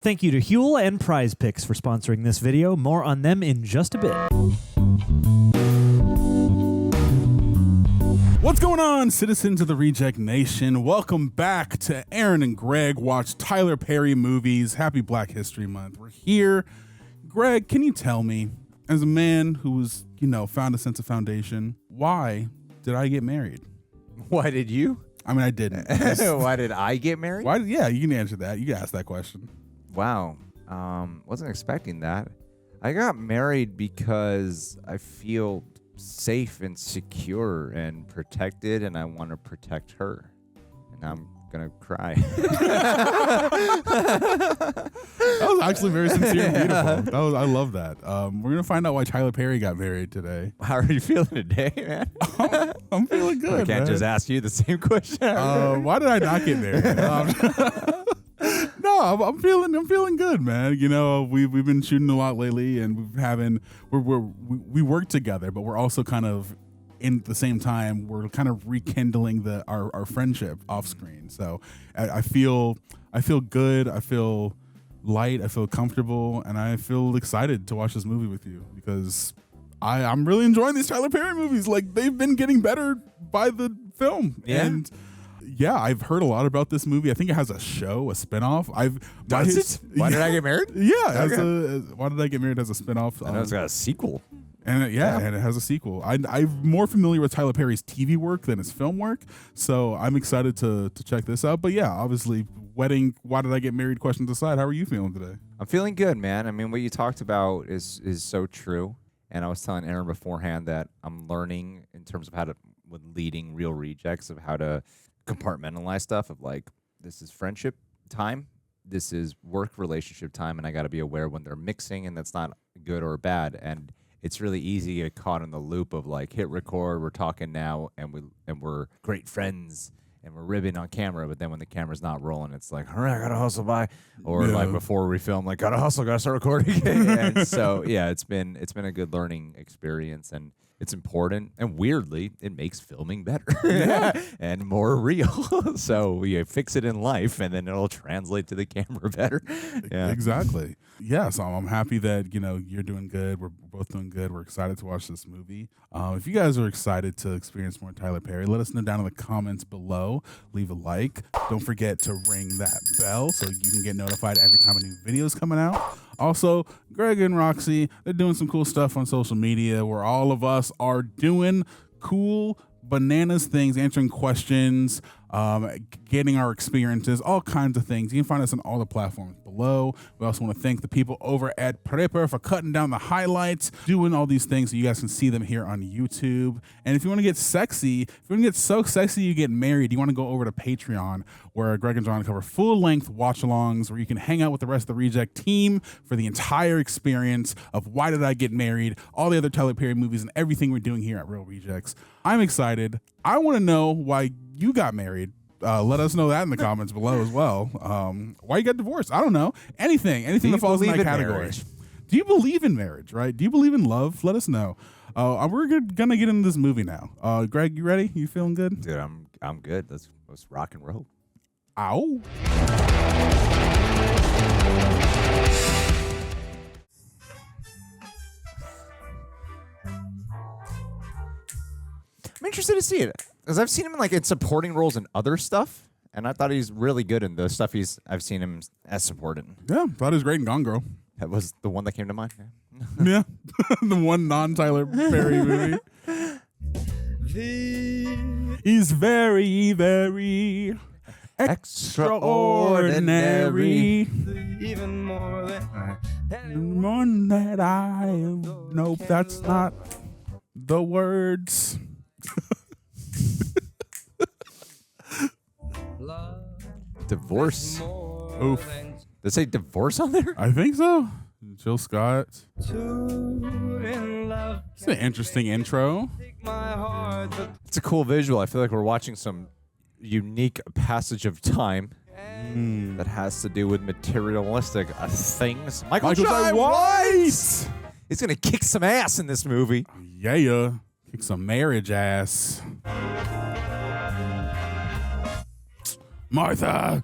Thank you to HUEL and Prize Picks for sponsoring this video. More on them in just a bit. What's going on, citizens of the Reject Nation? Welcome back to Aaron and Greg Watch Tyler Perry Movies. Happy Black History Month. We're here. Greg, can you tell me, as a man who's, found a sense of foundation, why did I get married? Why did you? I mean, I didn't. Why did I get married? Yeah, you can answer that. You can ask that question. Wow. Wasn't expecting that. I got married because I feel safe and secure and protected, and I want to protect her. And I'm gonna cry. That was actually very sincere and beautiful. I love that. We're gonna find out why Tyler Perry got married today. How are you feeling today, man? I'm feeling good. I can't just ask you the same question. Why did I not get married? No, I'm feeling good, man. We've been shooting a lot lately, and we work together, but we're also kind of in the same time we're kind of rekindling our friendship off screen. So I feel good. I feel light. I feel comfortable, and I feel excited to watch this movie with you because I'm really enjoying these Tyler Perry movies. Like, they've been getting better by the film. Yeah. And yeah, I've heard a lot about this movie. I think it has a show, a spinoff. Does it? Why did I get married? Yeah. Why Did I Get Married has a spinoff. I know it's got a sequel. And it has a sequel. I'm more familiar with Tyler Perry's TV work than his film work, so I'm excited to check this out. But yeah, obviously, wedding, why did I get married questions aside, how are you feeling today? I'm feeling good, man. I mean, what you talked about is so true. And I was telling Aaron beforehand that I'm learning in terms of with leading Real Rejects, of how to compartmentalize stuff of, like, this is friendship time, this is work relationship time, and I got to be aware when they're mixing, and that's not good or bad. And it's really easy to get caught in the loop of, like, hit record, we're talking now, and we're great friends, and we're ribbing on camera, but then when the camera's not rolling, it's like, all right, I gotta hustle by, or like before we film, like, gotta hustle, gotta start recording. And so yeah, it's been a good learning experience, and it's important, and weirdly, it makes filming better and more real. So we fix it in life, and then it'll translate to the camera better. Yeah, exactly. Yeah, so I'm happy that you're doing good. We're both doing good. We're excited to watch this movie. If you guys are excited to experience more Tyler Perry, let us know down in the comments below. Leave a like. Don't forget to ring that bell so you can get notified every time a new video is coming out. Also, Greg and Roxy, they're doing some cool stuff on social media where all of us are doing cool bananas things, answering questions, getting our experiences, all kinds of things. You can find us on all the platforms below. We also want to thank the people over at Prepper for cutting down the highlights, doing all these things so you guys can see them here on YouTube. And if you want to get sexy, if you want to get so sexy you get married, you want to go over to Patreon, where Greg and John cover full-length watch-alongs where you can hang out with the rest of the Reject team for the entire experience of Why Did I Get Married, all the other Tyler Perry movies, and everything we're doing here at Real Rejects. I'm excited. I want to know why you got married. Let us know that in the comments below as well. Why you got divorced? I don't know. Anything that falls in that category. Marriage? Do you believe in marriage, right? Do you believe in love? Let us know. We're gonna get into this movie now. Greg, you ready? You feeling good? Dude, I'm good. Let's rock and roll. Ow. I'm interested to see it, because I've seen him in supporting roles in other stuff, and I thought he's really good in the stuff I've seen him as supported. Yeah, thought he was great in Gone Girl. That was the one that came to mind. Yeah, the one non-Tyler Perry movie. He's very, very extraordinary. Even more than one that I am. Nope, that's not the words. Divorce. Oof. Does it say divorce on there? I think so. Jill Scott. two in love. It's an interesting intro. Take my heart, but It's a cool visual. I feel like we're watching some unique passage of time that has to do with materialistic things. Michael Jai White! He's going to kick some ass in this movie. Yeah. Kick some marriage ass. Martha.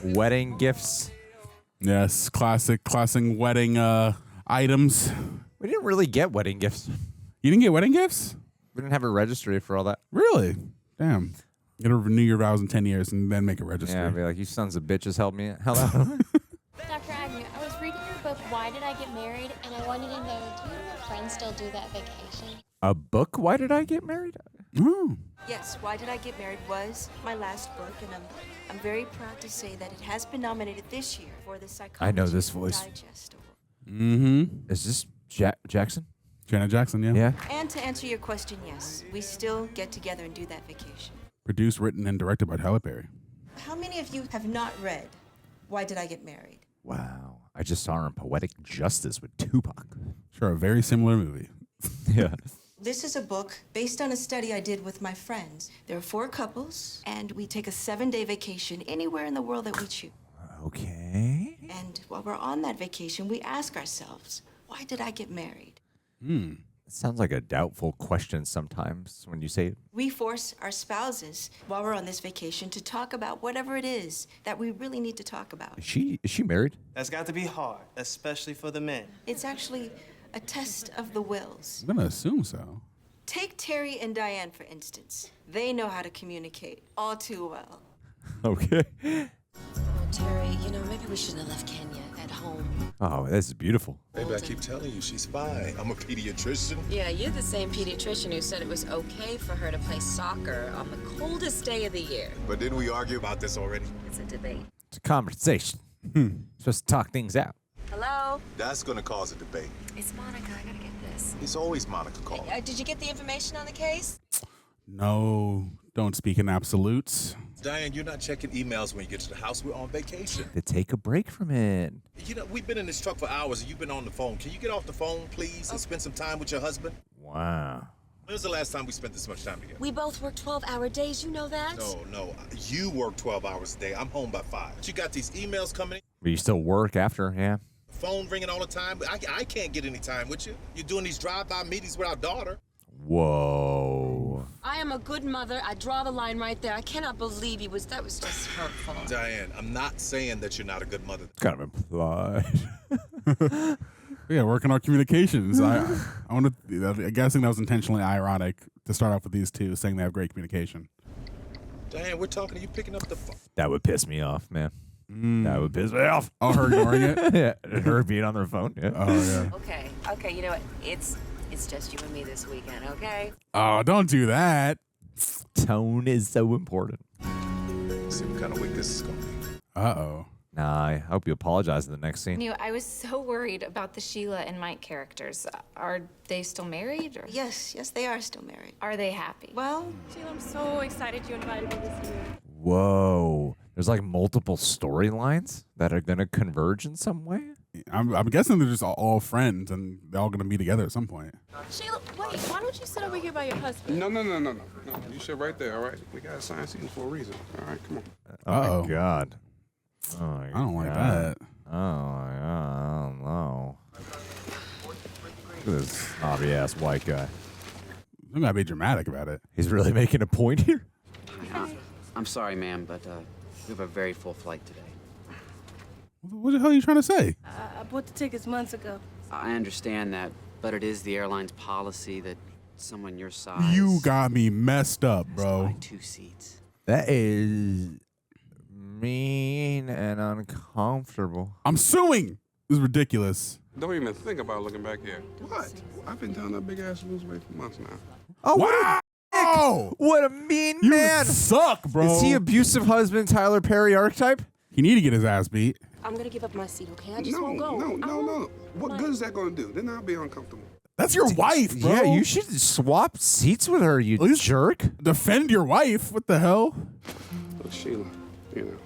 Wedding gifts. Yes, classic wedding items. We didn't really get wedding gifts. You didn't get wedding gifts? We didn't have a registry for all that. Really? Damn. You gotta renew your vows in 10 years and then make a registry. Yeah, I'd be like, you sons of bitches held me hell out. Dr. Agnew, I was reading your book, Why Did I Get Married? And I wanted to know, do you and your friends still do that vacation? A book? Why did I get married? Oh. Yes, Why Did I Get Married was my last book, and I'm very proud to say that it has been nominated this year for the Psychology I know this voice. Digest Award. Mm-hmm. Is this Jackson? Janet Jackson, yeah. Yeah. And to answer your question, yes, we still get together and do that vacation. Produced, written, and directed by Tyler Perry. How many of you have not read Why Did I Get Married? Wow. I just saw her in Poetic Justice with Tupac. Sure, a very similar movie. Yeah. This is a book based on a study I did with my friends. There are 4 couples, and we take a 7-day vacation anywhere in the world that we choose. Okay. And while we're on that vacation, we ask ourselves, why did I get married? It sounds like a doubtful question sometimes when you say it. We force our spouses while we're on this vacation to talk about whatever it is that we really need to talk about. Is she married? That's got to be hard, especially for the men. It's actually a test of the wills. I'm gonna assume so. Take Terry and Dianne, for instance. They know how to communicate all too well. Okay. Oh, Terry, maybe we shouldn't have left Kenya at home. Oh, this is beautiful. Baby, I keep telling you, she's fine. I'm a pediatrician. Yeah, you're the same pediatrician who said it was okay for her to play soccer on the coldest day of the year. But didn't we argue about this already? It's a debate. It's a conversation. Supposed to talk things out. Hello? That's gonna cause a debate. It's Monica. I gotta get this. It's always Monica calling. Did you get the information on the case? No, don't speak in absolutes. Diane, you're not checking emails when you get to the house. We're on vacation. To take a break from it. We've been in this truck for hours and you've been on the phone. Can you get off the phone, please, and spend some time with your husband? Wow. When was the last time we spent this much time together? We both work 12-hour days. You know that? No. You work 12 hours a day. I'm home by 5. But you got these emails coming in. But you still work after, yeah? Phone ringing all the time. I can't get any time with you. You're doing these drive-by meetings with our daughter. Whoa. I am a good mother. I draw the line right there. I cannot believe that was just hurtful. Diane, I'm not saying that you're not a good mother. Kind of implied. Yeah, working on communications. I'm guessing that was intentionally ironic to start off with these two saying they have great communication. Diane, we're talking to you picking up the phone. That would piss me off, man. That would piss me off. Oh, her ignoring it? Yeah, her being on their phone. Yeah. Oh, yeah. Okay, you know what? It's just you and me this weekend, okay? Oh, don't do that. Tone is so important. See what kind of week this is going to be. Uh-oh. Nah, I hope you apologize in the next scene. I was so worried about the Sheila and Mike characters. Are they still married? Or Yes, they are still married. are they happy? Well, Sheila, I'm so excited you invited me this year. Whoa. There's like multiple storylines that are going to converge in some way? I'm guessing they're just all friends and they're all going to be together at some point. Sheila, wait, why don't you sit over here by your husband? No. You sit right there, all right? We got assigned seating for a reason. All right, come on. Oh, Uh-oh. my God. Oh, my I don't like God. that. Oh, my God. I don't know. Look at this snobby-ass white guy. You gotta be dramatic about it. He's really making a point here? I'm sorry, ma'am, but we have a very full flight today. What the hell are you trying to say? I bought the tickets months ago. I understand that, but it is the airline's policy that someone your size You got me messed up, has to bro. buy 2 seats. That is mean and uncomfortable. I'm suing. This is ridiculous. Don't even think about looking back here. What? I've been telling that big-ass loose weight for months now. Oh, Wow! what a mean You man. suck, bro. Is he abusive husband Tyler Perry archetype? He need to get his ass beat. I'm gonna give up my seat, okay? I just No. won't go. What good is that going to do? Then I'll be uncomfortable. That's your wife, bro. Yeah, you should swap seats with her, you At least jerk. defend your wife. What the hell? Look, Sheila,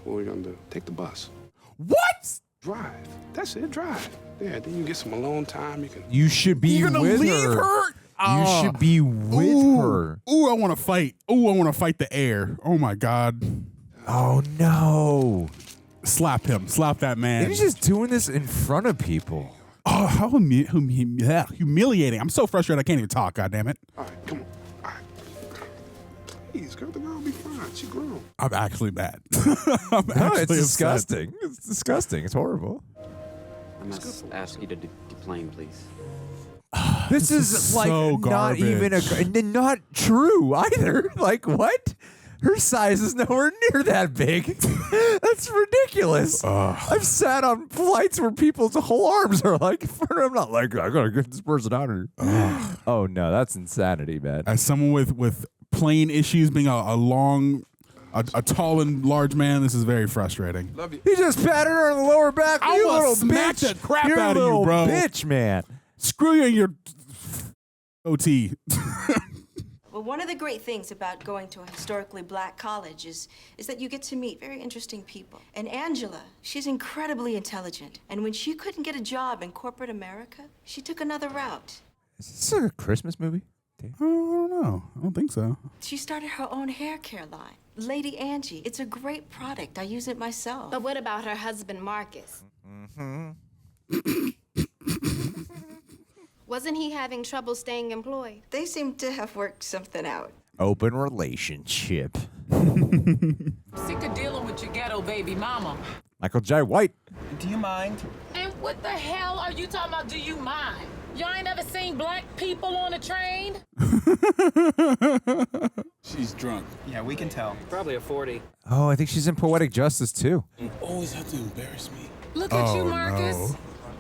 what are we going to do? Take the bus. What? Drive. That's it, drive. Yeah, then you get some alone time. You can... You should be You're gonna with leave her. You Oh. should be with Ooh. her. Ooh, I want to fight. Ooh, I want to fight the air. Oh my God. Oh, no. Slap him. Slap that man. He's just doing this in front of people. Oh, how humiliating. I'm so frustrated I can't even talk, God damn it. All right, come on. All right. Please, girl, the girl will be fine. She grown. I'm actually mad. It's disgusting. It's disgusting. It's horrible. I must ask you to deplane, please. This is like so not even not true either. Like what? Her size is nowhere near that big. That's ridiculous. I've sat on flights where people's whole arms are like, I'm not like, I gotta get this person out of here. Oh no, that's insanity, man. As someone with plane issues, being a tall and large man, this is very frustrating. Love you. He just patted her on the lower back. I You will little smack bitch. the crap You're out a of you, little bro. Bitch, man. Screw you and your OT. Well, one of the great things about going to a historically black college is that you get to meet very interesting people. And Angela, she's incredibly intelligent. And when she couldn't get a job in corporate America, she took another route. Is this a Christmas movie? I don't know. I don't think so. She started her own hair care line, Lady Angie. It's a great product. I use it myself. But what about her husband, Marcus? Wasn't he having trouble staying employed? They seem to have worked something out. Open relationship. Sick of dealing with your ghetto baby mama. Michael J. White. Do you mind? And what the hell are you talking about? Do you mind? Y'all ain't ever seen black people on a train? She's drunk. Yeah, we can tell. Probably a 40. Oh, I think she's in Poetic Justice too. You always have to embarrass me. Look at you, Oh, Marcus. no.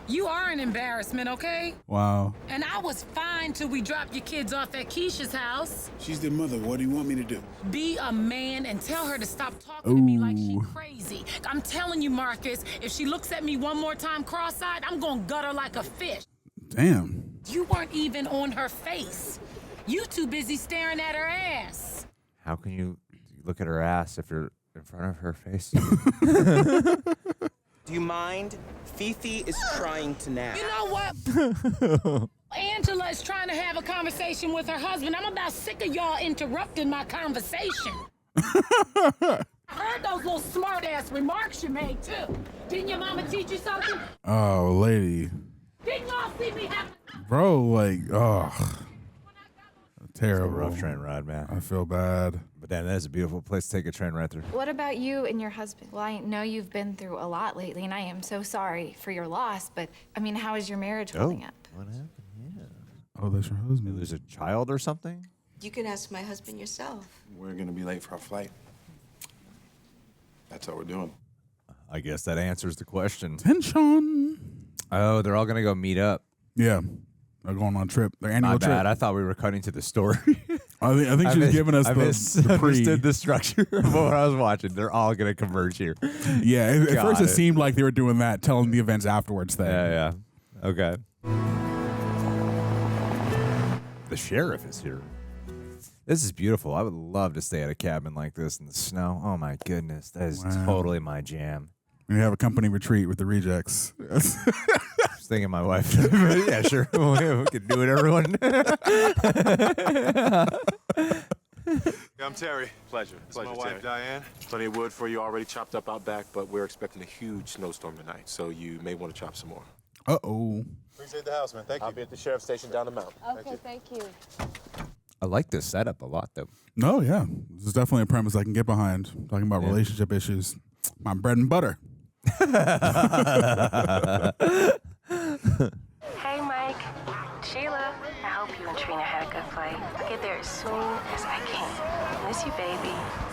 You are an embarrassment, okay? Wow. And I was fine till we dropped your kids off at Keisha's house. She's their mother. What do you want me to do? Be a man and tell her to stop talking to me like she Ooh. crazy. I'm telling you, Marcus, if she looks at me one more time cross-eyed, I'm gonna gut her like a fish. Damn. You weren't even on her face. You too busy staring at her ass. How can you look at her ass if you're in front of her face? Do you mind? Fifi is trying to nap. You know what? Angela is trying to have a conversation with her husband. I'm about sick of y'all interrupting my conversation. I heard those little smart-ass remarks you made, too. Didn't your mama teach you something? Oh, lady. Didn't y'all see me have... Bro, like, oh. Terrible. Rough train ride, man. I feel bad. But damn, that is a beautiful place to take a train right through. What about you and your husband? Well, I know you've been through a lot lately, and I am so sorry for your loss, but, I mean, how is your marriage holding up? What happened? Yeah. Oh, that's your You husband. lose a child or something? You can ask my husband yourself. We're going to be late for our flight. That's how we're doing. I guess that answers the question. Tension. Oh, they're all going to go meet up. Yeah. They're going on a trip. Their annual My trip. bad. I thought we were cutting to the story. I think she's giving us the pre. understood the structure of what I was watching. They're all going to converge here. Yeah, at first it Got it. seemed like they were doing that, telling the events afterwards thing. Yeah. Okay. The sheriff is here. This is beautiful. I would love to stay at a cabin like this in the snow. Oh my goodness. That is totally my jam. We have a company retreat with the rejects. I was thinking my wife. Yeah, sure. We could do it, everyone. I'm Terry. Pleasure. My wife, Dianne. Plenty of wood for you already chopped up out back, but we're expecting a huge snowstorm tonight, so you may want to chop some more. Uh-oh. Appreciate the house, man. Thank you. I'll be at the sheriff's station down the mountain. Okay, thank you. I like this setup a lot, though. No, yeah. This is definitely a premise I can get behind. Talking about relationship issues. My bread and butter. Hey, Mike. Sheila. I hope you and Trina had a good flight. I'll get there as soon as I can. Miss you, baby.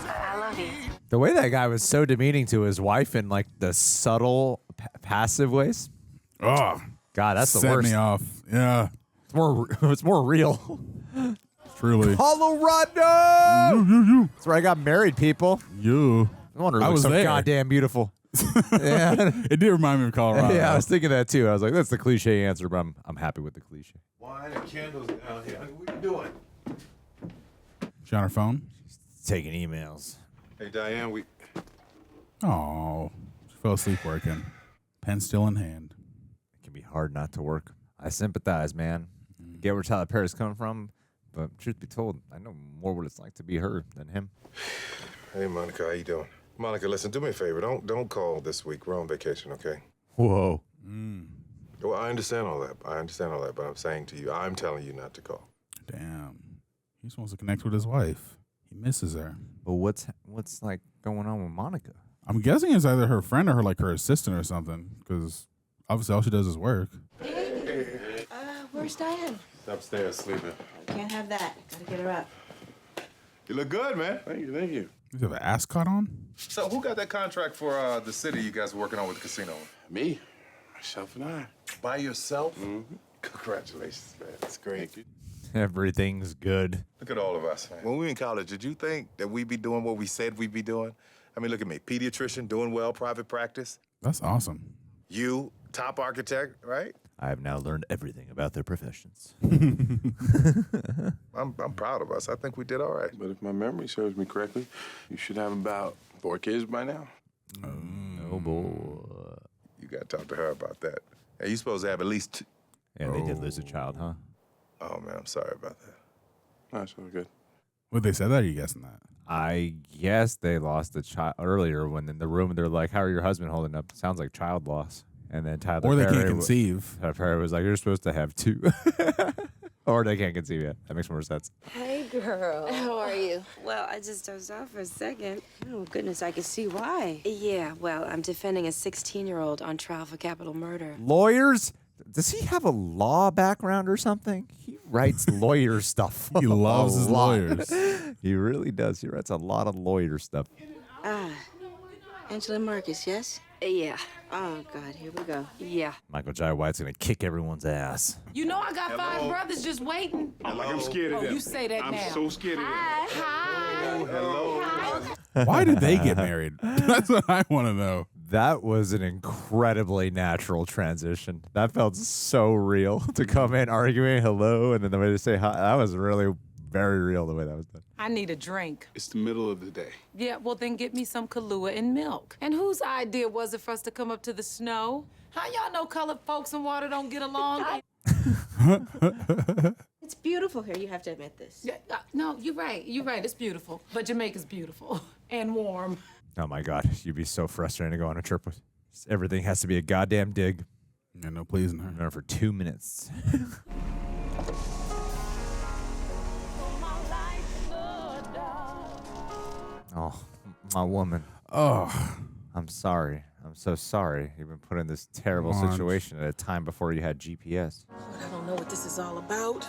I love you. The way that guy was so demeaning to his wife in like the subtle, passive ways. Oh, God, that's the set worst. me off. Yeah. It's more real. Truly. Colorado. That's where I got married, people. You. I wonder I it looks was so there. goddamn beautiful. Yeah. It did remind me of Colorado. Yeah, I was thinking that too. I was like, that's the cliche answer, but I'm happy with the cliche. Wine and candles down here. What are you doing? She on her phone? Taking emails. Hey, Diane, we... Oh, she fell asleep working. Pen still in hand. It can be hard not to work. I sympathize, man. I get where Tyler Perry's coming from, but truth be told, I know more what it's like to be her than him. Hey, Monica, how you doing? Monica, listen, do me a favor. Don't call this week. We're on vacation, okay? Whoa. Well, I understand all that. But I'm saying to you, I'm telling you not to call. Damn. He just wants to connect with his wife. He misses her. But what's like going on with Monica? I'm guessing it's either her friend or her assistant or something, because obviously all she does is work. Where's Dianne? Upstairs sleeping. Can't have that. Gotta get her up. You look good, man. Thank you. You have an ascot on? So who got that contract for the city you guys are working on with the casino? Me, myself, and I. By yourself? Mm-hmm. Congratulations, man. That's great. Everything's good. Look at all of us, man. When we were in college, did you think that we'd be doing what we said we'd be doing? I mean, look at me. Pediatrician, doing well, private practice. That's awesome. You, top architect, right? I have now learned everything about their professions. I'm proud of us. I think we did all right. But if my memory serves me correctly, you should have about 4 kids by now. Oh, boy. You got to talk to her about that. And you're supposed to have at least 2. Yeah, they did lose a child, huh? Oh, man, I'm sorry about that. That's all good. Well, they said that, or are you guessing that? I guess they lost a child earlier when in the room they're like, how are your husband holding up? Sounds like child loss. And then Tyler Or they Perry can't conceive. Tyler Perry was like, you're supposed to have 2. Or they can't conceive yet. That makes more sense. Hey, girl. How are you? Well, I just dozed off for a second. Oh, goodness, I can see why. Yeah, well, I'm defending a 16-year-old on trial for capital murder. Lawyers? Does he have a law background or something? He writes lawyer stuff. He loves his lawyers. He really does. He writes a lot of lawyer stuff. Angela Marcus, yes? Yeah. Oh, God, here we go. Yeah. Michael Jai White's going to kick everyone's ass. You know I got 5 brothers just waiting. I'm like, I'm scared of them. You say that I'm now. so scared of them. Hi. Hello. Why did they get married? That's what I want to know. That was an incredibly natural transition. That felt so real to come in arguing hello and then the way to say hi. That was really very real the way that was done. I need a drink. It's the middle of the day. Yeah, well then get me some Kahlua and milk. And whose idea was it for us to come up to the snow? How y'all know colored folks and water don't get along? It's beautiful here, you have to admit this. Yeah, no, you're right. You're right. It's beautiful. But Jamaica's beautiful and warm. Oh my God, you'd be so frustrating to go on a trip with. Everything has to be a goddamn dig. Yeah, no pleasing her. There for 2 minutes. Oh, my woman. Oh, I'm sorry. I'm so sorry. You've been put in this terrible situation at a time before you had GPS. I don't know what this is all about,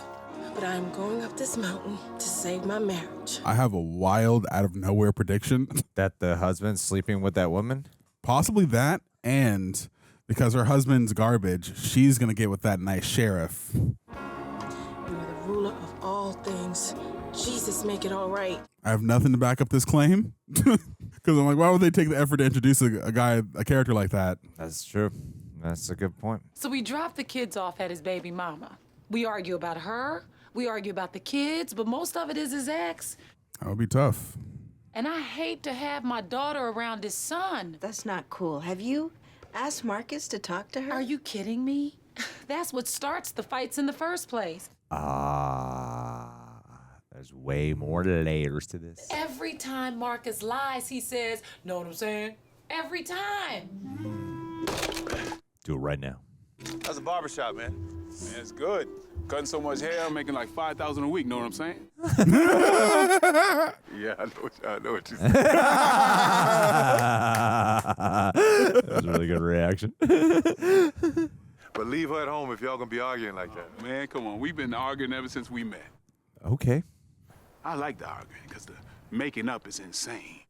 but I'm going up this mountain to save my marriage. I have a wild, out of nowhere prediction. That the husband's sleeping with that woman? Possibly that, and because her husband's garbage, she's going to get with that nice sheriff. You are the ruler of all things. Jesus, make it all right. I have nothing to back up this claim. Because I'm like, why would they take the effort to introduce a character like that? That's true. That's a good point. So we dropped the kids off at his baby mama. We argue about her, we argue about the kids, but most of it is his ex. That would be tough. And I hate to have my daughter around his son. That's not cool. Have you asked Marcus to talk to her? Are you kidding me? That's what starts the fights in the first place. There's way more layers to this. Every time Marcus lies, he says, know what I'm saying? Every time. Do it right now. That's a barbershop, man. Man, it's good. Cutting so much hair, I'm making like $5,000 a week, know what I'm saying? Yeah, I know what you said. That was a really good reaction. But leave her at home if y'all gonna be arguing like that. Man, come on. We've been arguing ever since we met. Okay. I like the arguing because the making up is insane.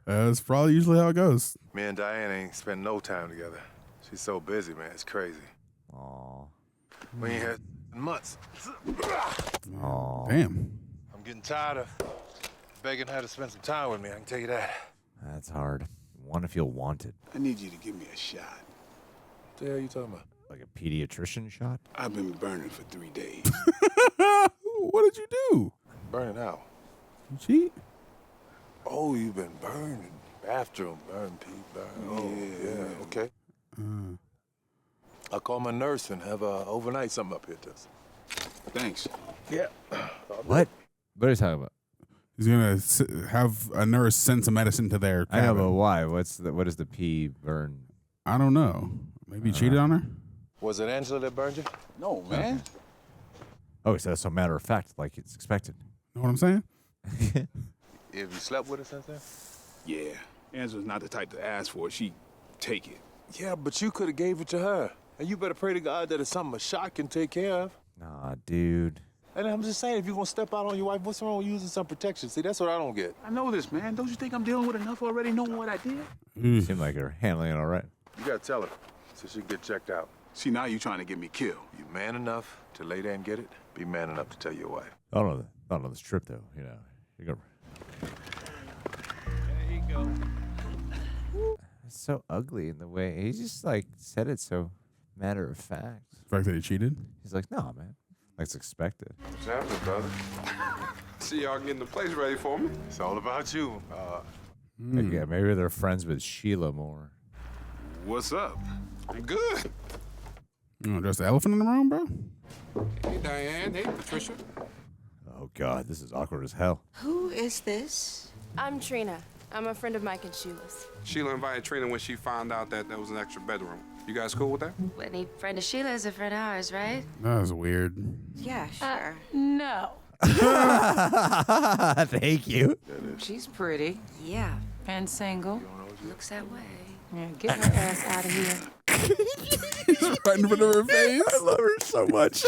That's probably usually how it goes. Me and Diane ain't spent no time together. She's so busy, man. It's crazy. Aw. We ain't had in months. Aw. Damn. I'm getting tired of begging her to spend some time with me. I can tell you that. That's hard. You want to feel wanted. I need you to give me a shot. What the hell are you talking about? Like a pediatrician shot? I've been burning for 3 days. What did you do? Burning how? You cheat? Oh, you've been burning. Bathroom, burn, Pete, burn. Oh, yeah, okay. I'll call my nurse and have overnight something up here to us. Thanks. Yeah. What? What are you talking about? He's going to have a nurse send some medicine to their cabin. I know, but why? What is the pee burn? I don't know. Maybe he cheated on her? Was it Angela that burned you? No, man. Oh, so that's so matter of fact, like it's expected. Know what I'm saying? Have you slept with her since then? Yeah. Angela's not the type to ask for it. She take it. Yeah, but you could have gave it to her. And you better pray to God that it's something a shot can take care of. Nah, dude. And I'm just saying, if you're going to step out on your wife, what's wrong with using some protection? See, that's what I don't get. I know this, man. Don't you think I'm dealing with enough already knowing what I did? Seemed like you're handling it all right. You got to tell her so she can get checked out. See, now you're trying to get me killed. You man enough to lay there and get it? Be man enough to tell your wife. I don't know this trip, though. You know. You go. There you go. It's so ugly in the way. He just, like, said it so matter of fact. The fact that he cheated? He's like, no, man. Like, it's expected. What's happening, brother? See y'all getting the place ready for me. It's all about you. Like, yeah, maybe they're friends with Sheila more. What's up? I'm good. You want to dress the elephant in the room, bro? Hey, Diane. Hey, Patricia. Oh, God, this is awkward as hell. Who is this? I'm Trina. I'm a friend of Mike and Sheila's. Sheila invited Trina when she found out that there was an extra bedroom. You guys cool with that? Well, any friend of Sheila is a friend of ours, right? That was weird. Yeah, sure. No. Thank you. She's pretty. Yeah. And single. Looks that way. Yeah, get her ass out of here. Right in front of her face. I love her so much.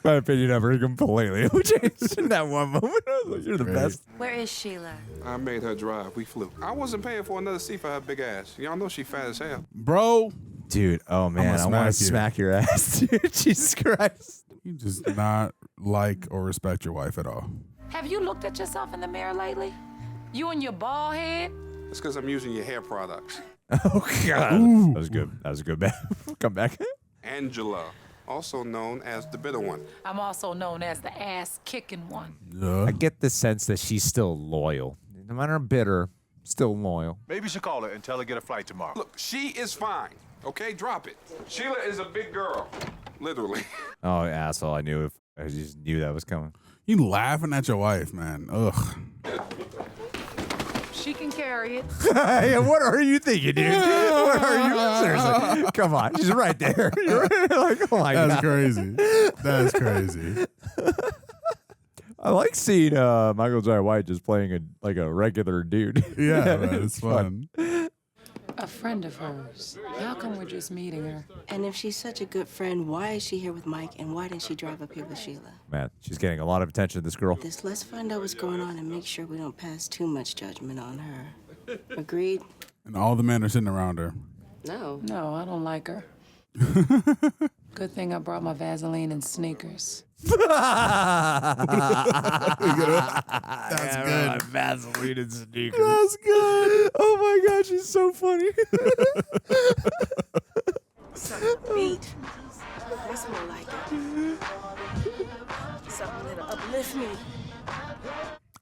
My opinion of her completely changed in that one moment. I was like, you're the best. Where is Sheila? I made her drive. We flew. I wasn't paying for another seat for her big ass. Y'all know she fat as hell. Bro. Dude, oh man, I want to smack your ass, dude. Jesus Christ. You just not like or respect your wife at all. Have you looked at yourself in the mirror lately? You and your bald head? It's because I'm using your hair products. Oh, God. Ooh. That was good. That was a good come back. Angela, also known as the bitter one. I'm also known as the ass-kicking one. I get the sense that she's still loyal. No matter how bitter, still loyal. Maybe you should call her and tell her to get a flight tomorrow. Look, she is fine. Okay, drop it. Sheila is a big girl. Literally. Oh, asshole. I just knew that was coming. You laughing at your wife, man. Ugh. She can carry it. Hey, what are you thinking, dude? What are you? Seriously. Come on. She's right there. You're like, oh my God. That's crazy. That's crazy. I like seeing Michael Jai White just playing a regular dude. Yeah, man, it's fun. A friend of hers. How come we're just meeting her? And if she's such a good friend, why is she here with Mike, and why didn't she drive up here with Sheila? Man, she's getting a lot of attention, this girl. Let's find out what's going on and make sure we don't pass too much judgment on her. Agreed? And all the men are sitting around her. No, I don't like her. Good thing I brought my Vaseline and sneakers. That's good. Vaseline and sneakers. That's good. Oh my God, she's so funny. Something beat. That's more like it. Something that'll uplift me.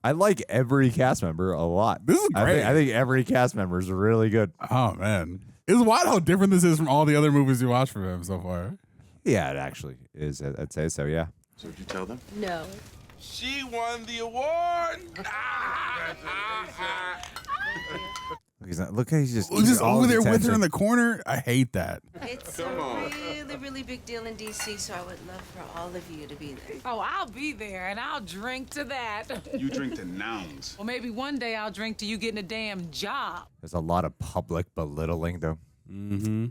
I like every cast member a lot. This is great. I think every cast member is really good. Oh, man. It's wild how different this is from all the other movies you watched from him so far. Yeah, it actually is. I'd say so, yeah. So did you tell them? No. She won the award. Look how he's just over there with her in the corner. I hate that. It's a really, really big deal in D.C., so I would love for all of you to be there. Oh, I'll be there, and I'll drink to that. You drink to nouns. Well, maybe one day I'll drink to you getting a damn job. There's a lot of public belittling, though. Mm-hmm.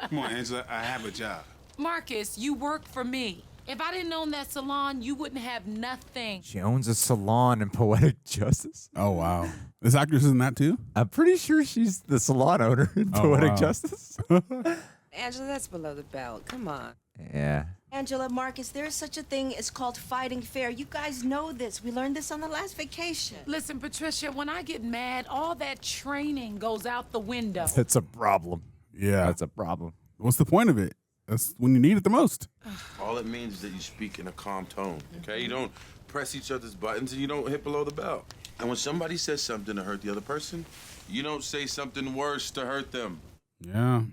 Come on, Angela. I have a job. Marcus, you work for me. If I didn't own that salon, you wouldn't have nothing. She owns a salon in Poetic Justice. Oh, wow. This actress is in that, too? I'm pretty sure she's the salon owner in Poetic Justice. Angela, that's below the belt. Come on. Yeah. Angela, Marcus, there is such a thing as called fighting fair. You guys know this. We learned this on the last vacation. Listen, Patricia, when I get mad, all that training goes out the window. That's a problem. Yeah. That's a problem. What's the point of it? That's when you need it the most. All it means is that you speak in a calm tone, okay? You don't press each other's buttons and you don't hit below the belt. And when somebody says something to hurt the other person, you don't say something worse to hurt them. Yeah.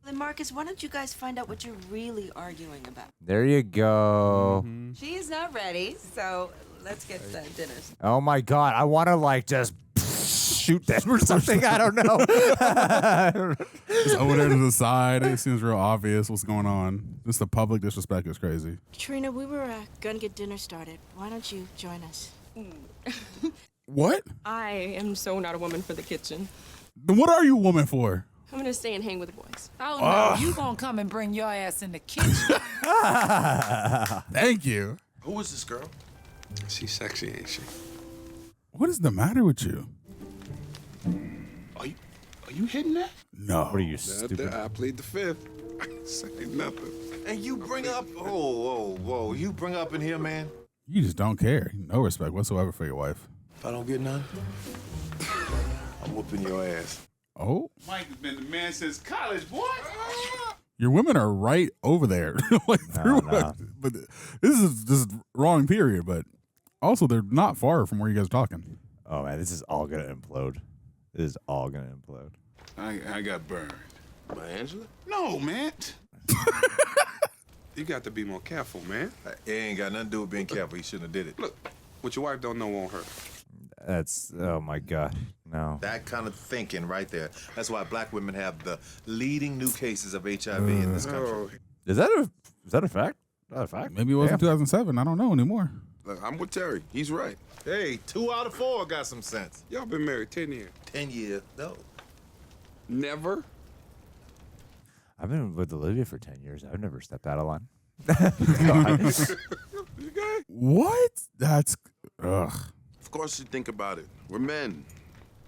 Then, Marcus, why don't you guys find out what you're really arguing about? There you go. Mm-hmm. She is not ready, so let's get the dinner. Oh my God, I want to like just shoot them or something. I don't know. Just over there to the side. It seems real obvious what's going on. Just the public disrespect is crazy. Trina, we were gonna get dinner started. Why don't you join us? What? I am so not a woman for the kitchen. Then what are you a woman for? I'm gonna stay and hang with the boys. Oh, no, you gonna come and bring your ass in the kitchen. Thank you. Who is this girl? She's sexy, ain't she? What is the matter with you? Are you hitting that? No. What are you, stupid? I plead the fifth. I ain't say nothing. And you bring up, whoa, you bring up in here, man. You just don't care. No respect whatsoever for your wife. If I don't get none, I'm whooping your ass. Oh? Mike has been the man since college, boy. Your women are right over there. Like, No. But this is just wrong period, but also they're not far from where you guys are talking. Oh, man, this is all going to implode. This is all going to implode. I got burned. By Angela? No, man. You got to be more careful, man. It ain't got nothing to do with being careful. You shouldn't have did it. Look, what your wife don't know won't hurt. That's, oh my God, no. That kind of thinking right there. That's why black women have the leading new cases of HIV in this country. Is that a fact? Not a fact? Maybe it was in 2007. I don't know anymore. Look, I'm with Terry. He's right. Hey, 2 out of 4 got some sense. Y'all been married 10 years. 10 years, no. Never? I've been with Olivia for 10 years. I've never stepped out of line. What? That's, ugh. Of course you think about it. We're men.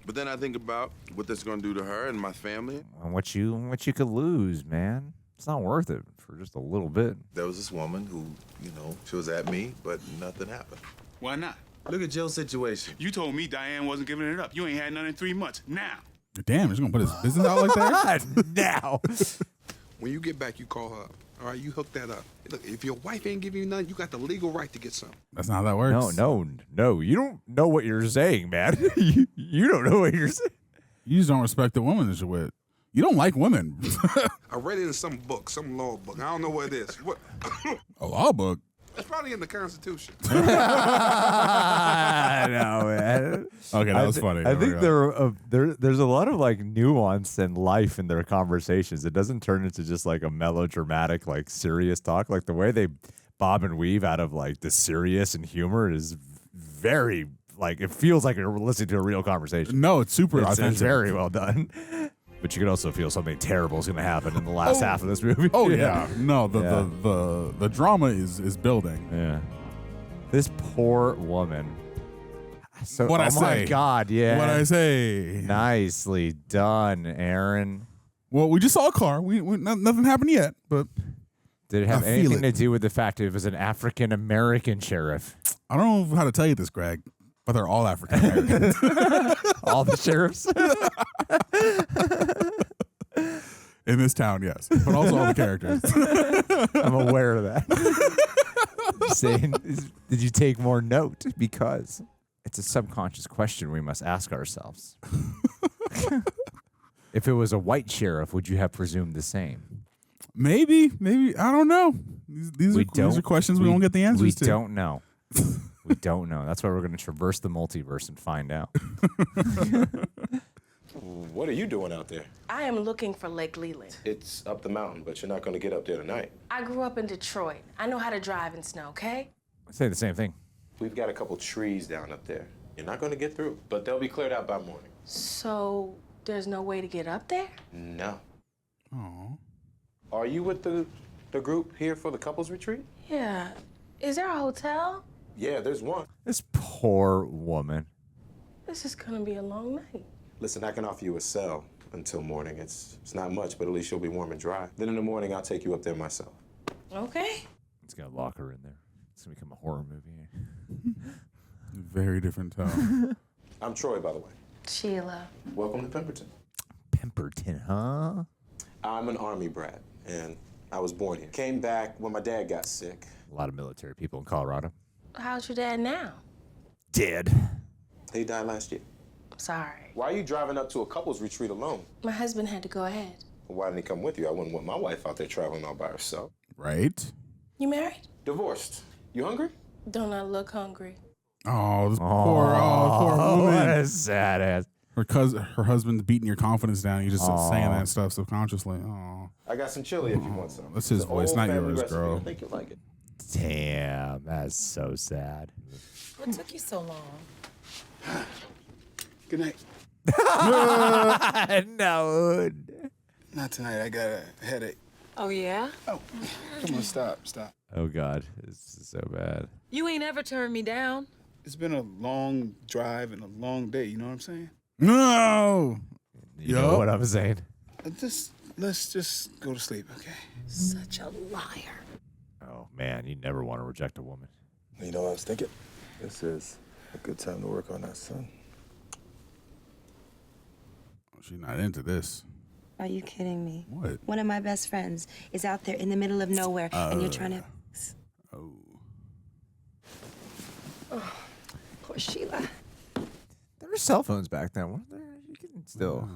But then I think about what that's going to do to her and my family. And what you could lose, man. It's not worth it for just a little bit. There was this woman who, she was at me, but nothing happened. Why not? Look at Joe's situation. You told me Dianne wasn't giving it up. You ain't had none in 3 months. Now. Damn, he's going to put his business out like that? Now. When you get back, you call her up. All right, you hook that up. Look, if your wife ain't giving you nothing, you got the legal right to get some. That's not how that works. No. You don't know what you're saying, man. you don't know what you're saying. You just don't respect the woman that you're with. You don't like women. I read it in some book, some law book. I don't know what it is. What? A law book? It's probably in the Constitution. I know, man. Okay, that was funny. I think there's a lot of like nuance and life in their conversations. It doesn't turn into just like a melodramatic, like serious talk. Like the way they bob and weave out of like the serious and humor is very like it feels like you're listening to a real conversation. No, it's super authentic. It's very well done. But you can also feel something terrible is going to happen in the last half of this movie. Oh yeah, no, the drama is building. Yeah, this poor woman. So, What I oh my say? God, yeah. What I say? Nicely done, Aaron. Well, we just saw a car. Nothing happened yet, but Did it have I feel anything it. to do with the fact that it was an African American sheriff? I don't know how to tell you this, Greg, but they're all African American. All the sheriffs in this town, yes, but also all the characters. I'm aware of that. Saying, did you take more note? Because it's a subconscious question we must ask ourselves. If it was a white sheriff, would you have presumed the same? Maybe. I don't know. These are questions we won't get the answers to. We don't know. We don't know. That's why we're going to traverse the multiverse and find out. What are you doing out there? I am looking for Lake Leland. It's up the mountain, but you're not going to get up there tonight. I grew up in Detroit. I know how to drive in snow, okay? I say the same thing. We've got a couple trees down up there. You're not going to get through, but they'll be cleared out by morning. So there's no way to get up there? No. Oh. Are you with the group here for the couples retreat? Yeah. Is there a hotel? Yeah, there's one. This poor woman. This is gonna be a long night. Listen, I can offer you a cell until morning. It's not much, but at least you'll be warm and dry. Then in the morning, I'll take you up there myself. Okay. It's going to lock her in there. It's going to become a horror movie. Very different tone. I'm Troy, by the way. Sheila. Welcome to Pemberton. Pemberton, huh? I'm an Army brat, and I was born here. Came back when my dad got sick. A lot of military people in Colorado. How's your dad now? Dead. He died last year. Sorry. Why are you driving up to a couples retreat alone? My husband had to go ahead. Why didn't he come with you? I wouldn't want my wife out there traveling all by herself. Right? You married? Divorced. You hungry? Don't I look hungry? Oh, this poor woman. What a sad ass. her husband's beating your confidence down. You just saying that stuff subconsciously. Oh, I got some chili if you want some. that's his It's an voice, old not family yours, recipe. girl. I think you'll like it. Damn, that's so sad. What took you so long? Good night. No. Not tonight. I got a headache. Oh, yeah? Oh, come on, stop. Oh God, this is so bad. You ain't ever turned me down. It's been a long drive and a long day. You know what I'm saying? No. You know what I'm saying? Let's just go to sleep, okay? Such a liar. Oh man, you never want to reject a woman. You know what I was thinking? This is a good time to work on that son. She's not into this. Are you kidding me? What? One of my best friends is out there in the middle of nowhere, and you're trying to... Oh. Oh, poor Sheila. There were cell phones back then, weren't there? You can still.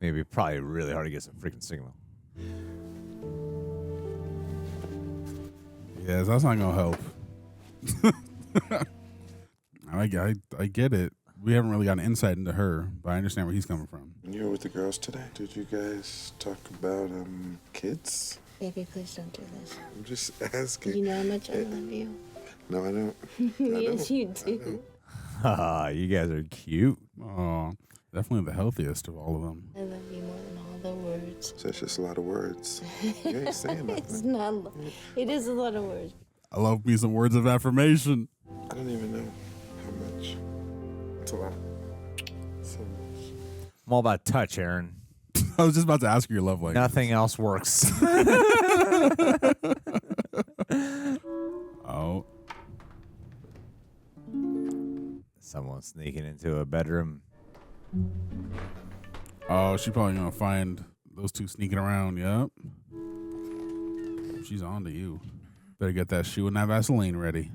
Maybe probably really hard to get some freaking signal. Yes, that's not gonna help. I get it. We haven't really got an insight into her, but I understand where he's coming from. You were with the girls today. Did you guys talk about kids? Baby, please don't do this. I'm just asking. You know how much I love you. No, I don't. Yes, you do. Haha, you guys are cute. Oh, definitely the healthiest of all of them. I love you more than all the words. So it's just a lot of words. You ain't saying nothing. It's not. It is a lot of words. I love me some words of affirmation. I don't even know how much. It's a lot. So much. I'm all about touch, Aaron. I was just about to ask you your love language. Nothing else works. Oh. Someone sneaking into a bedroom. Oh, she probably gonna find those two sneaking around. Yep. She's on to you. Better get that shoe and that Vaseline ready.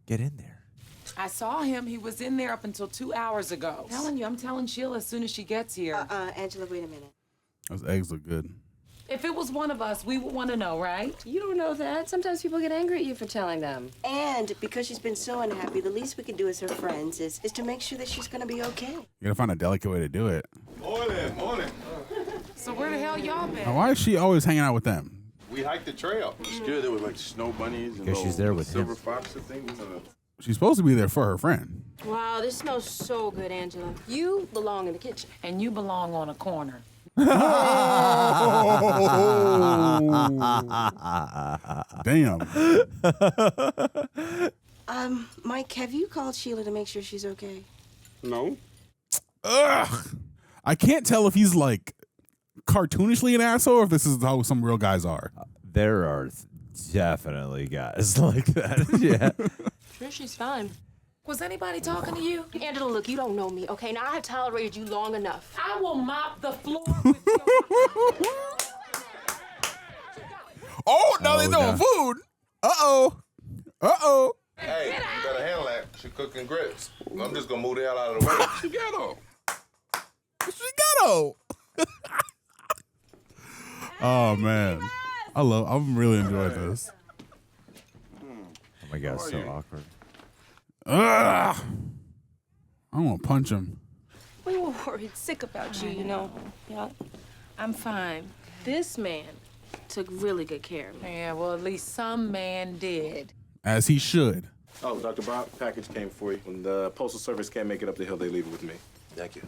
Get in there. I saw him. He was in there up until 2 hours ago. I'm telling Sheila as soon as she gets here. Angela, wait a minute. Those eggs look good. If it was one of us, we would want to know, right? You don't know that. Sometimes people get angry at you for telling them. And because she's been so unhappy, the least we can do as her friends is to make sure that she's going to be okay. You gotta find a delicate way to do it. Morning. So where the hell y'all been? Now, why is she always hanging out with them? We hiked the trail. It's good. There was like snow bunnies and Because she's there with silver him. foxes things. She's supposed to be there for her friend. Wow, this smells so good, Angela. You belong in the kitchen. And you belong on a corner. Damn. Mike, have you called Sheila to make sure she's okay? No. Ugh. I can't tell if he's like cartoonishly an asshole or if this is how some real guys are. There are definitely guys like that. Yeah. Sure, she's fine. Was anybody talking to you? Angela, look, you don't know me, okay? Now, I have tolerated you long enough. I will mop the floor with your... Oh, now they throwing food. Uh-oh. Hey, you better handle that. She cooking grits. I'm just gonna move the hell out of the way. She Ghetto. Oh, man. I'm really enjoying this. Oh my God, it's so awkward. Ugh. I want to punch him. We were worried sick about you, you know. Yeah, I'm fine. This man took really good care of me. Yeah, well, at least some man did. As he should. Oh, Dr. Brock, package came for you. When the Postal Service can't make it up the hill, they leave it with me. Thank you.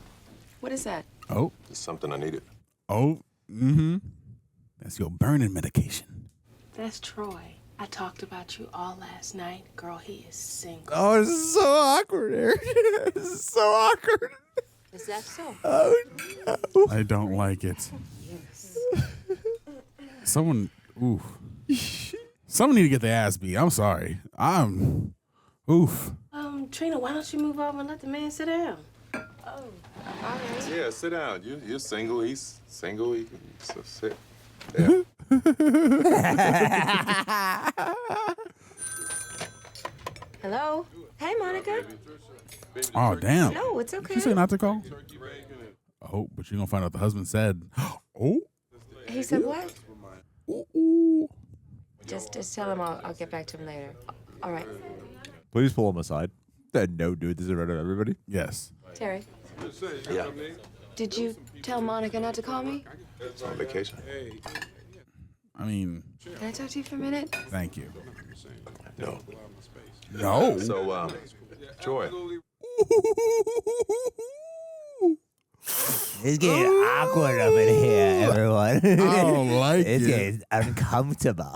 What is that? Oh. It's something I needed. Oh. Mm-hmm. That's your burning medication. That's Troy. I talked about you all last night. Girl, he is single. Oh, this is so awkward, Aaron. This is so awkward. Is that so? Oh, no. I don't like it. Yes. Someone need to get their ass beat. I'm sorry. Oof. Trina, why don't you move over and let the man sit down? Oh, all right. Yeah, sit down. You're single. He's single. So sit. Yeah. Hello? Hey, Monica. Oh, damn. No, it's Did okay. you say not to call? Oh, but you're going to find out the husband said, oh. He said what? Ooh. Just tell him I'll get back to him later. All right. Please pull him aside. said no, dude. This is in front of everybody. Yes. Terry, Yeah. did you tell Monica not to call me? It's on vacation. I mean, Can I talk to you for a minute? thank you. No. No. So, Joy. It's getting awkward up in here, everyone. I don't like it's it. getting uncomfortable.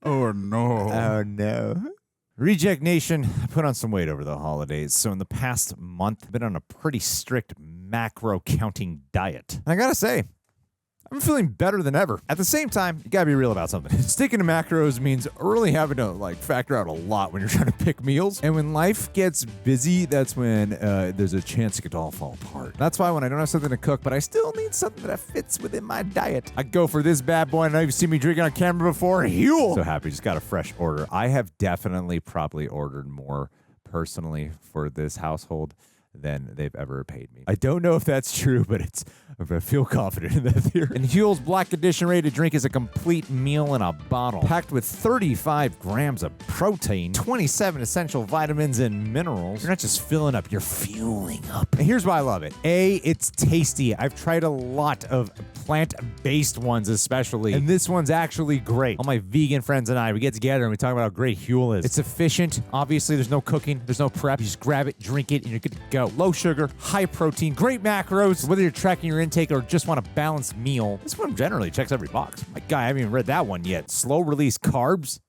Oh, no. Oh, no. Reject Nation, I put on some weight over the holidays. So in the past month, I've been on a pretty strict macro counting diet. And I gotta say, I'm feeling better than ever. At the same time, you gotta be real about something. Sticking to macros means really having to factor out a lot when you're trying to pick meals. And when life gets busy, that's when there's a chance it could all fall apart. That's why when I don't have something to cook, but I still need something that fits within my diet, I go for this bad boy. I know you've seen me drinking on camera before. HUEL. So happy, just got a fresh order. I have definitely probably ordered more personally for this household than they've ever paid me. I don't know if that's true, but I feel confident in that theory. And HUEL's Black Edition ready to drink is a complete meal in a bottle, packed with 35 grams of protein, 27 essential vitamins and minerals. You're not just filling up, you're fueling up. And here's why I love it. A, it's tasty. I've tried a lot of plant-based ones especially, and this one's actually great. All my vegan friends and I, we get together and we talk about how great HUEL is. It's efficient. Obviously, there's no cooking, there's no prep. You just grab it, drink it, and you're good to go. Low sugar, high protein, great macros. Whether you're tracking your intake or just want a balanced meal, this one generally checks every box. My guy, I haven't even read that one yet. Slow release carbs.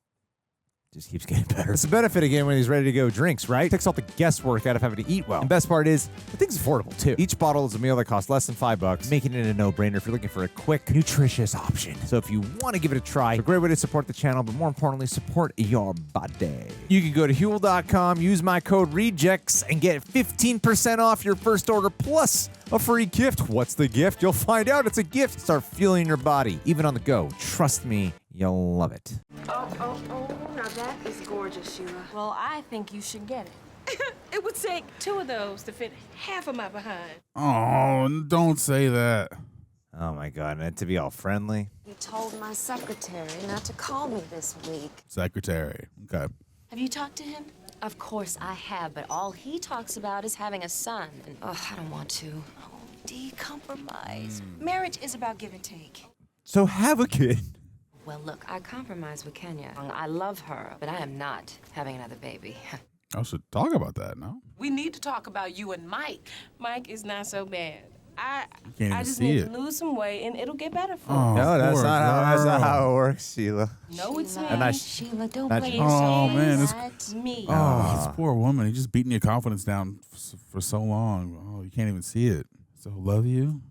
Just keeps getting better. It's a benefit again when he's ready to go drinks, right? Takes all the guesswork out of having to eat well. And best part is, the thing's affordable too. Each bottle is a meal that costs less than $5, making it a no-brainer if you're looking for a quick, nutritious option. So if you want to give it a try, it's a great way to support the channel, but more importantly, support your body. You can go to HUEL.com, use my code REJECTS, and get 15% off your first order plus a free gift. What's the gift? You'll find out. It's a gift. Start fueling your body, even on the go. Trust me, you'll love it. Oh, now that is gorgeous, Sheila. Well, I think you should get it. It would take 2 of those to fit half of my behind. Oh, don't say that. Oh my God, and to be all friendly. You told my secretary not to call me this week. Secretary. Okay. Have you talked to him? Of course I have, but all he talks about is having a son. And, I don't want to. Oh, Dee, compromise. Marriage is about give and take. So have a kid. Well, look, I compromise with Kenya. I love her, but I am not having another baby. I should talk about that, no? We need to talk about you and Mike. Mike is not so bad. I even just see need it. to lose some weight and it'll get better for Oh, us. No, that's poor not how girl. it works, Sheila. No, it's Sheila, not. Sheila, don't not play you. yourself. Oh, man, It's me. Oh, this poor woman. He's just beating your confidence down for so long. Oh, you can't even see it. So love you?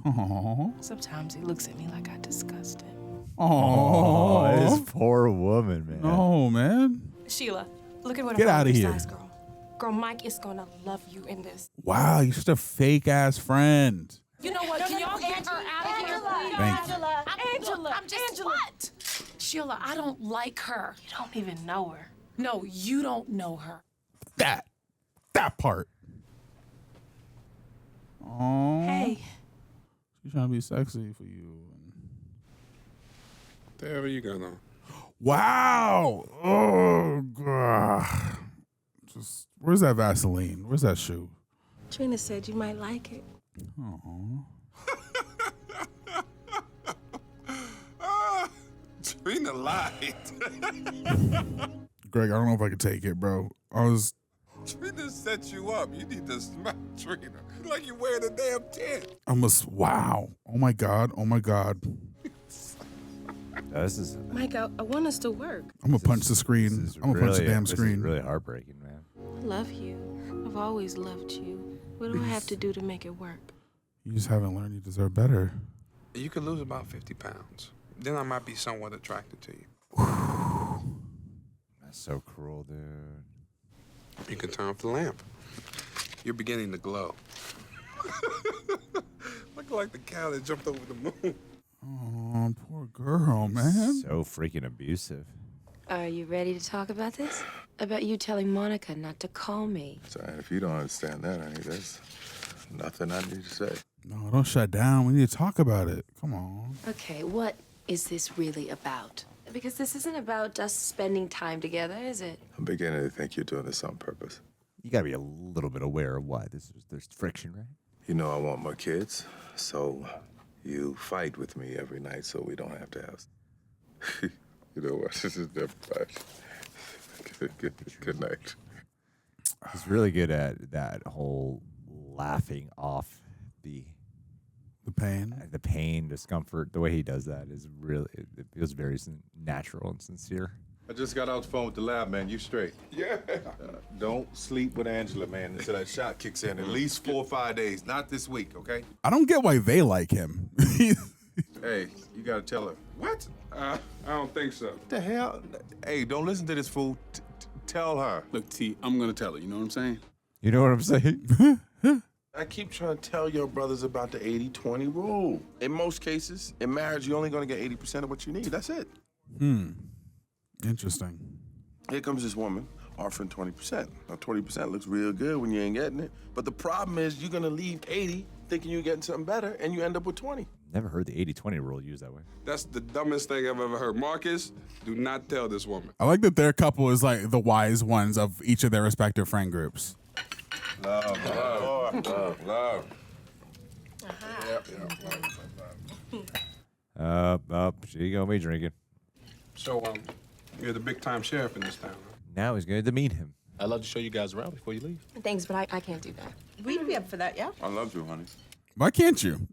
Oh. Sometimes he looks at me like I disgust him. Oh, this Oh. poor woman, man. No, man. Sheila, look at what Get I outta found here. besides, girl. Girl, Mike is gonna love you in this. Wow, you're just a fake ass friend. You know what? Can y'all get her out of here, please? Thank you. Angela. What? Sheila, I don't like her. You don't even know her. No, you don't know her. That part. Oh. Hey. She's trying to be sexy for you. The hell are you going on? Wow. Oh, God. Just, where's that Vaseline? Where's that shoe? Trina said you might like it. Oh. Trina lied. Greg, I don't know if I can take it, bro. Trina set you up. You need to smack Trina. Like you're wearing a damn tent. Wow. Oh my God. This is Mike, I want us to work. I'm going to punch the screen. I'm going to punch the damn This is screen. really heartbreaking, man. I love you. I've always loved you. What do I have to do to make it work? You just haven't learned you deserve better. You could lose about 50 pounds. Then I might be somewhat attracted to you. That's so cruel, dude. You can turn off the lamp. You're beginning to glow. Look like the cow that jumped over the moon. Oh, poor girl, man. So freaking abusive. Are you ready to talk about this? About you telling Monica not to call me. Sorry, if you don't understand that, honey, there's nothing I need to say. No, don't shut down. We need to talk about it. Come on. Okay, what is this really about? Because this isn't about us spending time together, is it? I'm beginning to think you're doing this on purpose. You gotta be a little bit aware of why there's friction, right? You know I want more kids, so you fight with me every night so we don't have to have... You know what? This is never fun. Good night. He's really good at that whole laughing off the pain, discomfort. The way he does that is really, it feels very natural and sincere. I just got off the phone with the lab, man. You straight. Yeah. Don't sleep with Angela, man, until that shot kicks in. At least 4 or 5 days. Not this week, okay? I don't get why they like him. Hey, you gotta tell her. What? I don't think so. What the hell? Hey, don't listen to this fool. Tell her. Look, T, I'm gonna tell her. You know what I'm saying? You know what I'm saying? I keep trying to tell your brothers about the 80-20 rule. In most cases, in marriage, you're only gonna get 80% of what you need. That's it. Interesting. Here comes this woman offering 20%. Now, 20% looks real good when you ain't getting it. But the problem is you're gonna leave 80 thinking you're getting something better, and you end up with 20. Never heard the 80-20 rule used that way. That's the dumbest thing I've ever heard. Marcus, do not tell this woman. I like that their couple is like the wise ones of each of their respective friend groups. Love. She gonna be drinking. So, you're the big-time sheriff in this town, huh? Now he's going to demean him. I'd love to show you guys around before you leave. Thanks, but I can't do that. We'd be up for that, yeah? I love you, honey. Why can't you?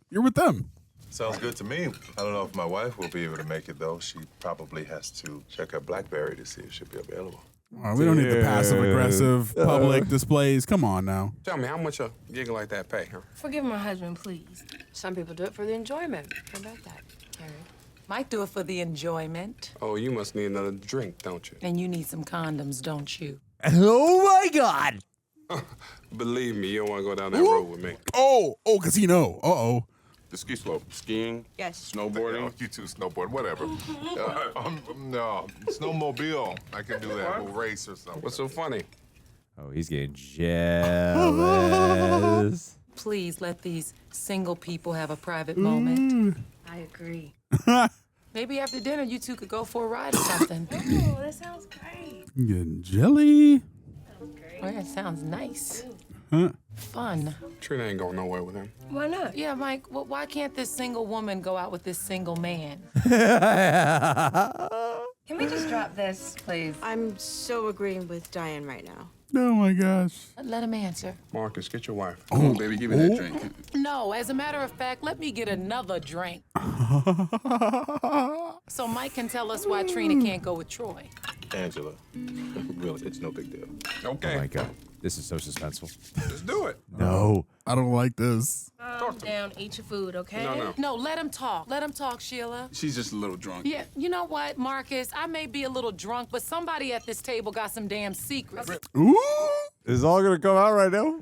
You're with them. Sounds good to me. I don't know if my wife will be able to make it, though. She probably has to check her BlackBerry to see if she'll be available. We don't need the passive-aggressive public displays. Come on now. Tell me, how much a giggle like that pay, huh? Forgive my husband, please. Some people do it for the enjoyment. How about that, Carrie? Might do it for the enjoyment. Oh, you must need another drink, don't you? And you need some condoms, don't you? Oh my God! Believe me, you don't want to go down that road with me. Oh, casino. Uh-oh. The ski slope. Skiing? Yes. Snowboarding? You two snowboard, whatever. No, snowmobile. I can do that. We'll race or something. What's so funny? Oh, he's getting jealous. Please let these single people have a private moment. I agree. Maybe after dinner, you two could go for a ride or something. Oh, that sounds great. I'm getting jelly. Oh, that sounds nice. Huh? Fun. Trina ain't going nowhere with him. Why not? Yeah, Mike, well, why can't this single woman go out with this single man? Can we just drop this, please? I'm so agreeing with Dianne right now. Oh my gosh. Let him answer. Marcus, get your wife. Come on, baby, give me that drink. No, as a matter of fact, let me get another drink. So Mike can tell us why Trina can't go with Troy. Angela, really, it's no big deal. Okay. Oh my God. This is so suspenseful. Let's do it. No. I don't like this. Calm down, eat your food, okay? No, let him talk. Let him talk, Sheila. She's just a little drunk. Yeah, you know what, Marcus? I may be a little drunk, but somebody at this table got some damn secrets. Ooh. It's all going to come out right now?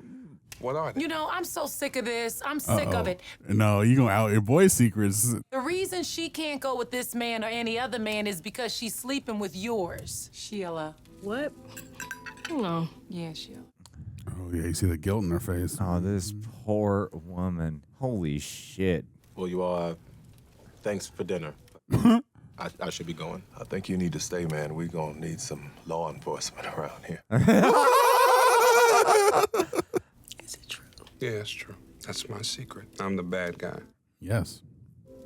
What are they? You know, I'm so sick of this. I'm sick of it. No, you gonna out your boy's secrets. The reason she can't go with this man or any other man is because she's sleeping with yours, Sheila. What? No. Yeah, Sheila. Oh yeah, you see the guilt in her face. Oh, this poor woman. Holy shit. Well, you all, thanks for dinner. I should be going. I think you need to stay, man. We're gonna need some law enforcement around here. Is it true? Yeah, it's true. That's my secret. I'm the bad guy. Yes.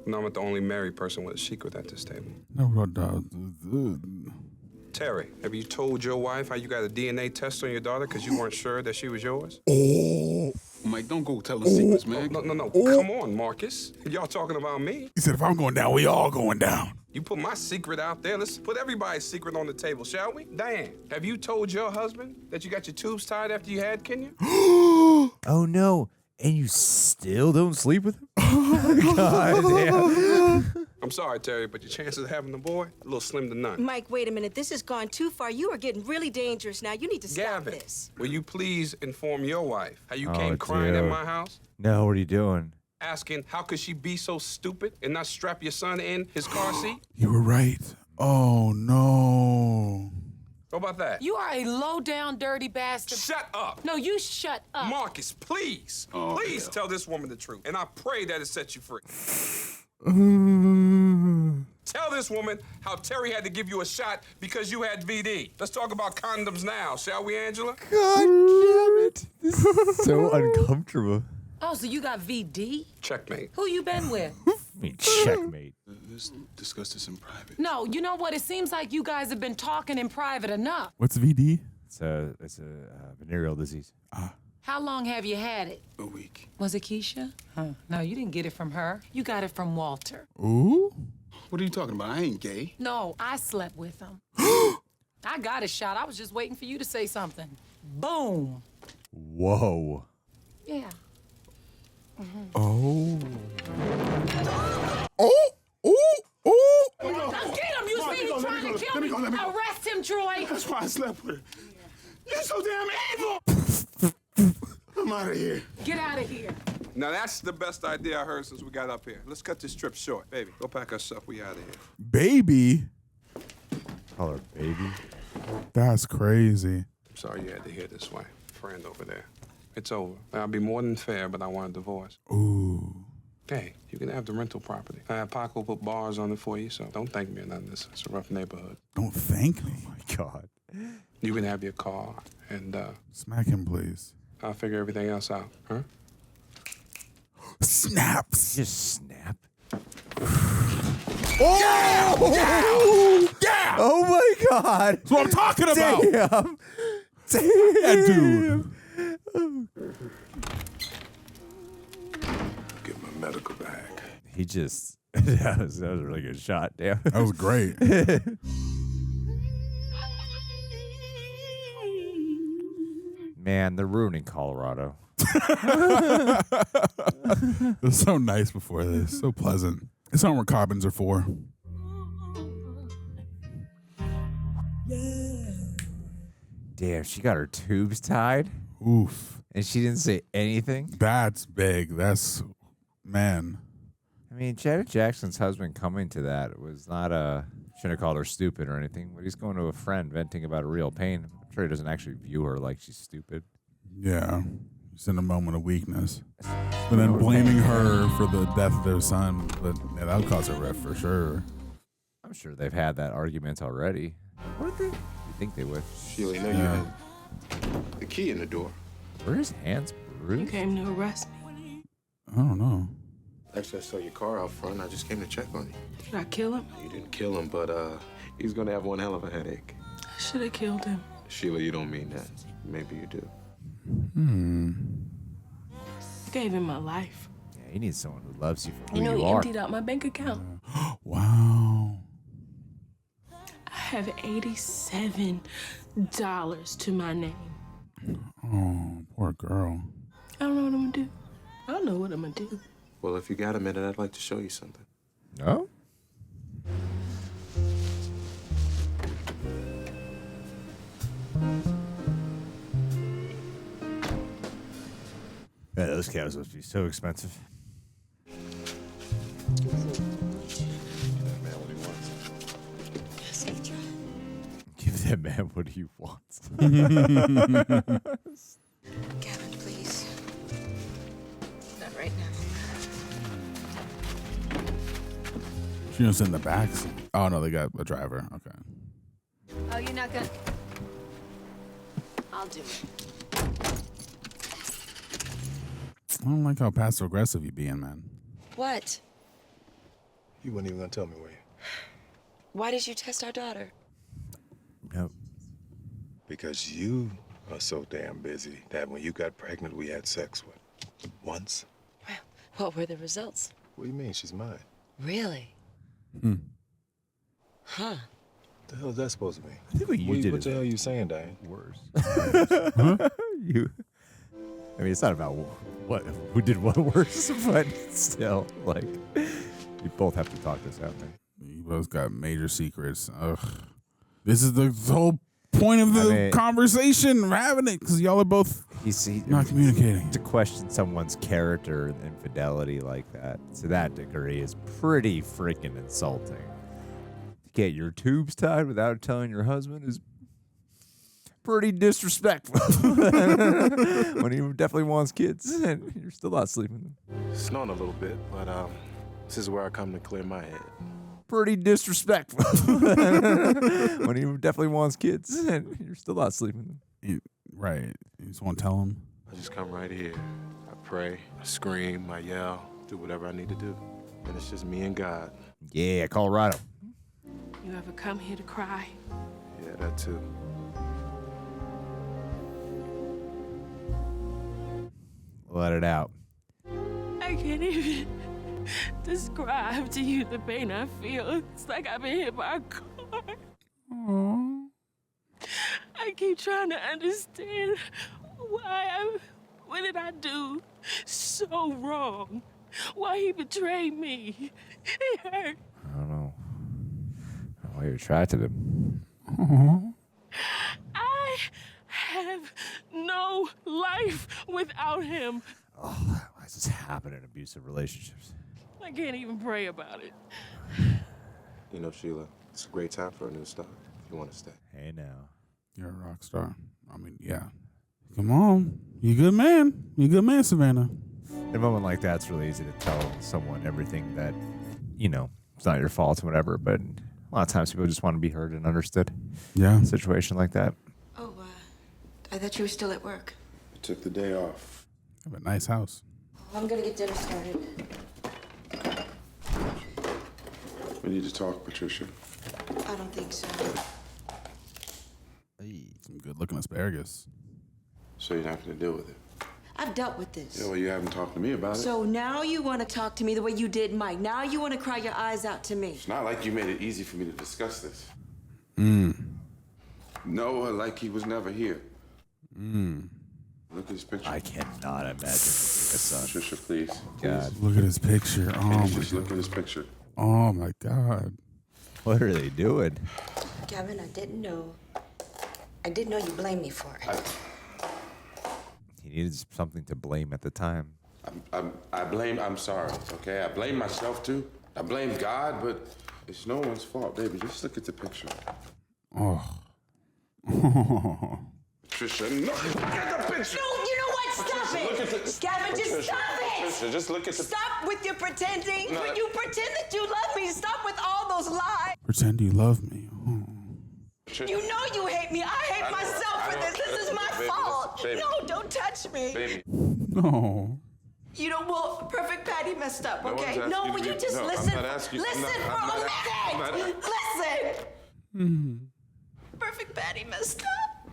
No, I'm not the only married person with a secret at this table. No, Terry, have you told your wife how you got a DNA test on your daughter because you weren't sure that she was yours? Oh. Mike, don't go telling secrets, man. No. Come on, Marcus. Y'all talking about me? He said, if I'm going down, we all going down. You put my secret out there. Let's put everybody's secret on the table, shall we? Dianne, have you told your husband that you got your tubes tied after you had Kenya? Oh, no. And you still don't sleep with him? God damn. I'm sorry, Terry, but your chances of having a boy, a little slim to none. Mike, wait a minute. This has gone too far. You are getting really dangerous now. You need to stop Gavin, this. will you please inform your wife how you came crying at my house? No, what are you doing? Asking how could she be so stupid and not strap your son in his car seat? You were right. Oh, no. What about that? You are a low-down, dirty bastard. Shut up. No, you shut up. Marcus, please, please tell this woman the truth. And I pray that it sets you free. Tell this woman how Terry had to give you a shot because you had VD. Let's talk about condoms now, shall we, Angela? God damn it. This is so uncomfortable. Oh, so you got VD? Checkmate. Who you been with? I mean, checkmate. Let's discuss this in private. No, you know what? It seems like you guys have been talking in private enough. What's VD? It's a venereal disease. How long have you had it? A week. Was it Keisha? Huh. No, you didn't get it from her. You got it from Walter. Ooh? What are you talking about? I ain't gay. No, I slept with him. I got a shot. I was just waiting for you to say something. Boom. Whoa. Yeah. Oh. Oh! Get him! You see him trying to kill me! Arrest him, Troy! That's why I slept with her. You're so damn evil! I'm out of here. Get out of here. Now that's the best idea I heard since we got up here. Let's cut this trip short. Baby, go pack our stuff. We out of here. Baby? Call her baby. That's crazy. I'm sorry you had to hear this way. Friend over there. It's over. I'll be more than fair, but I want a divorce. Ooh. Hey, you can have the rental property. Pac will put bars on it for you, so don't thank me or nothing. It's a rough neighborhood. Don't thank me. Oh, my God. You can have your car, and Smack him, please. I'll figure everything else out, huh? Snaps. Just snap. Oh! Yeah! Yeah! Oh, my God. That's what I'm talking about. Damn. Yeah, dude. Get my medical bag. He just, that was a really good shot. Damn. That was great. Man, they're ruining Colorado. It was so nice before this. So pleasant. It's not what carbons are for. Damn, she got her tubes tied. Oof. And she didn't say anything. That's big. That's, man. I mean, Janet Jackson's husband coming to that was not shouldn't have called her stupid or anything, but he's going to a friend venting about a real pain. I'm sure he doesn't actually view her like she's stupid. Yeah. Just in a moment of weakness. But then blaming her for the death of their son, but yeah, that would cause a rift for sure. I'm sure they've had that argument already. What did they? You think they would? Sheila, you know you had the key in the door. Were his hands bruised? You came to arrest me. I don't know. Actually, I saw your car out front. I just came to check on you. Did I kill him? You didn't kill him, but he's gonna have one hell of a headache. I should have killed him. Sheila, you don't mean that. Maybe you do. I gave him my life. Yeah, he needs someone who loves you for who You know, you he are. emptied out my bank account. Wow. I have $87 to my name. Oh, poor girl. I don't know what I'm gonna do. I don't know what I'm gonna do. Well, if you got a minute, I'd like to show you something. No? Yeah, those cows must be so expensive. Give that man what he wants. Gavin, please. Not right now. She was in the back seat. Oh, no, they got a driver. Okay. Oh, you're not gonna... I'll do it. I don't like how passive aggressive you being, man. What? You weren't even gonna tell me, were you? Why did you test our daughter? No. Because you are so damn busy that when you got pregnant, we had sex with. Once. Well, what were the results? What do you mean? She's mine. Really? Huh. What the hell is that supposed to mean? I think what you did What is the hell are you saying, Diane? worse. You. I mean, it's not about who did what worse, but still, like, you both have to talk this out, man. You both got major secrets. Ugh. This is the whole point of the conversation. We're having it because y'all are both not communicating. To question someone's character and fidelity like that, to that degree, is pretty freaking insulting. To get your tubes tied without telling your husband is pretty disrespectful. When he definitely wants kids and you're still not sleeping. Snowing a little bit, but This is where I come to clear my head. Pretty disrespectful. When he definitely wants kids, and you're still not sleeping. Right. You just want to tell him? I just come right here. I pray, I scream, I yell, do whatever I need to do. And it's just me and God. Yeah, Colorado. You ever come here to cry? Yeah, that too. Let it out. I can't even describe to you the pain I feel. It's like I've been hit by a car. Aww. I keep trying to understand what did I do so wrong? Why he betrayed me? It hurt. I don't know. Why you attracted him? Aww. I have no life without him. Oh, why does this happen in abusive relationships? I can't even pray about it. You know, Sheila, it's a great time for a new start if you want to stay. Hey, now. You're a rock star. I mean, yeah. Come on. You a good man. You a good man, Savannah. In a moment like that, it's really easy to tell someone everything that, you know, it's not your fault or whatever, but a lot of times people just want to be heard and understood. Yeah. In a situation like that. Oh, I thought you were still at work. I took the day off. You have a nice house. I'm gonna get dinner started. We need to talk, Patricia. I don't think so. Some good looking asparagus. So you're not going to deal with it? I've dealt with this. Yeah, well, you haven't talked to me about it. So now you want to talk to me the way you did Mike. Now you want to cry your eyes out to me. It's not like you made it easy for me to discuss this. Mm. Noah, like he was never here. Mm. Look at his picture. I cannot imagine being a son. Patricia, please. God. Look at his picture. Oh, Can my you just God. look at his picture? Oh, my God. What are they doing? Gavin, I didn't know you blamed me for it. He needed something to blame at the time. I'm sorry, okay? I blame myself too. I blame God, but it's no one's fault, baby. Just look at the picture. Oh. Patricia, no, look at the picture. No, you know what? Stop Patricia, look at it. the- Gavin, just Patricia, stop it. Patricia, just look at the... Stop with your pretending. No. When you pretend that you love me, stop with all those lies. Pretend you love me. Oh. You know you hate me. I hate myself for this. This is my Baby, fault. baby. No, don't touch me. Baby. No. You know, well, Perfect Patty messed up, No one's okay? asking No, you will to you be- just no, I'm listen? not asking- I'm Listen not- for I'm a not- minute. Listen. Mm. Perfect Patty messed up.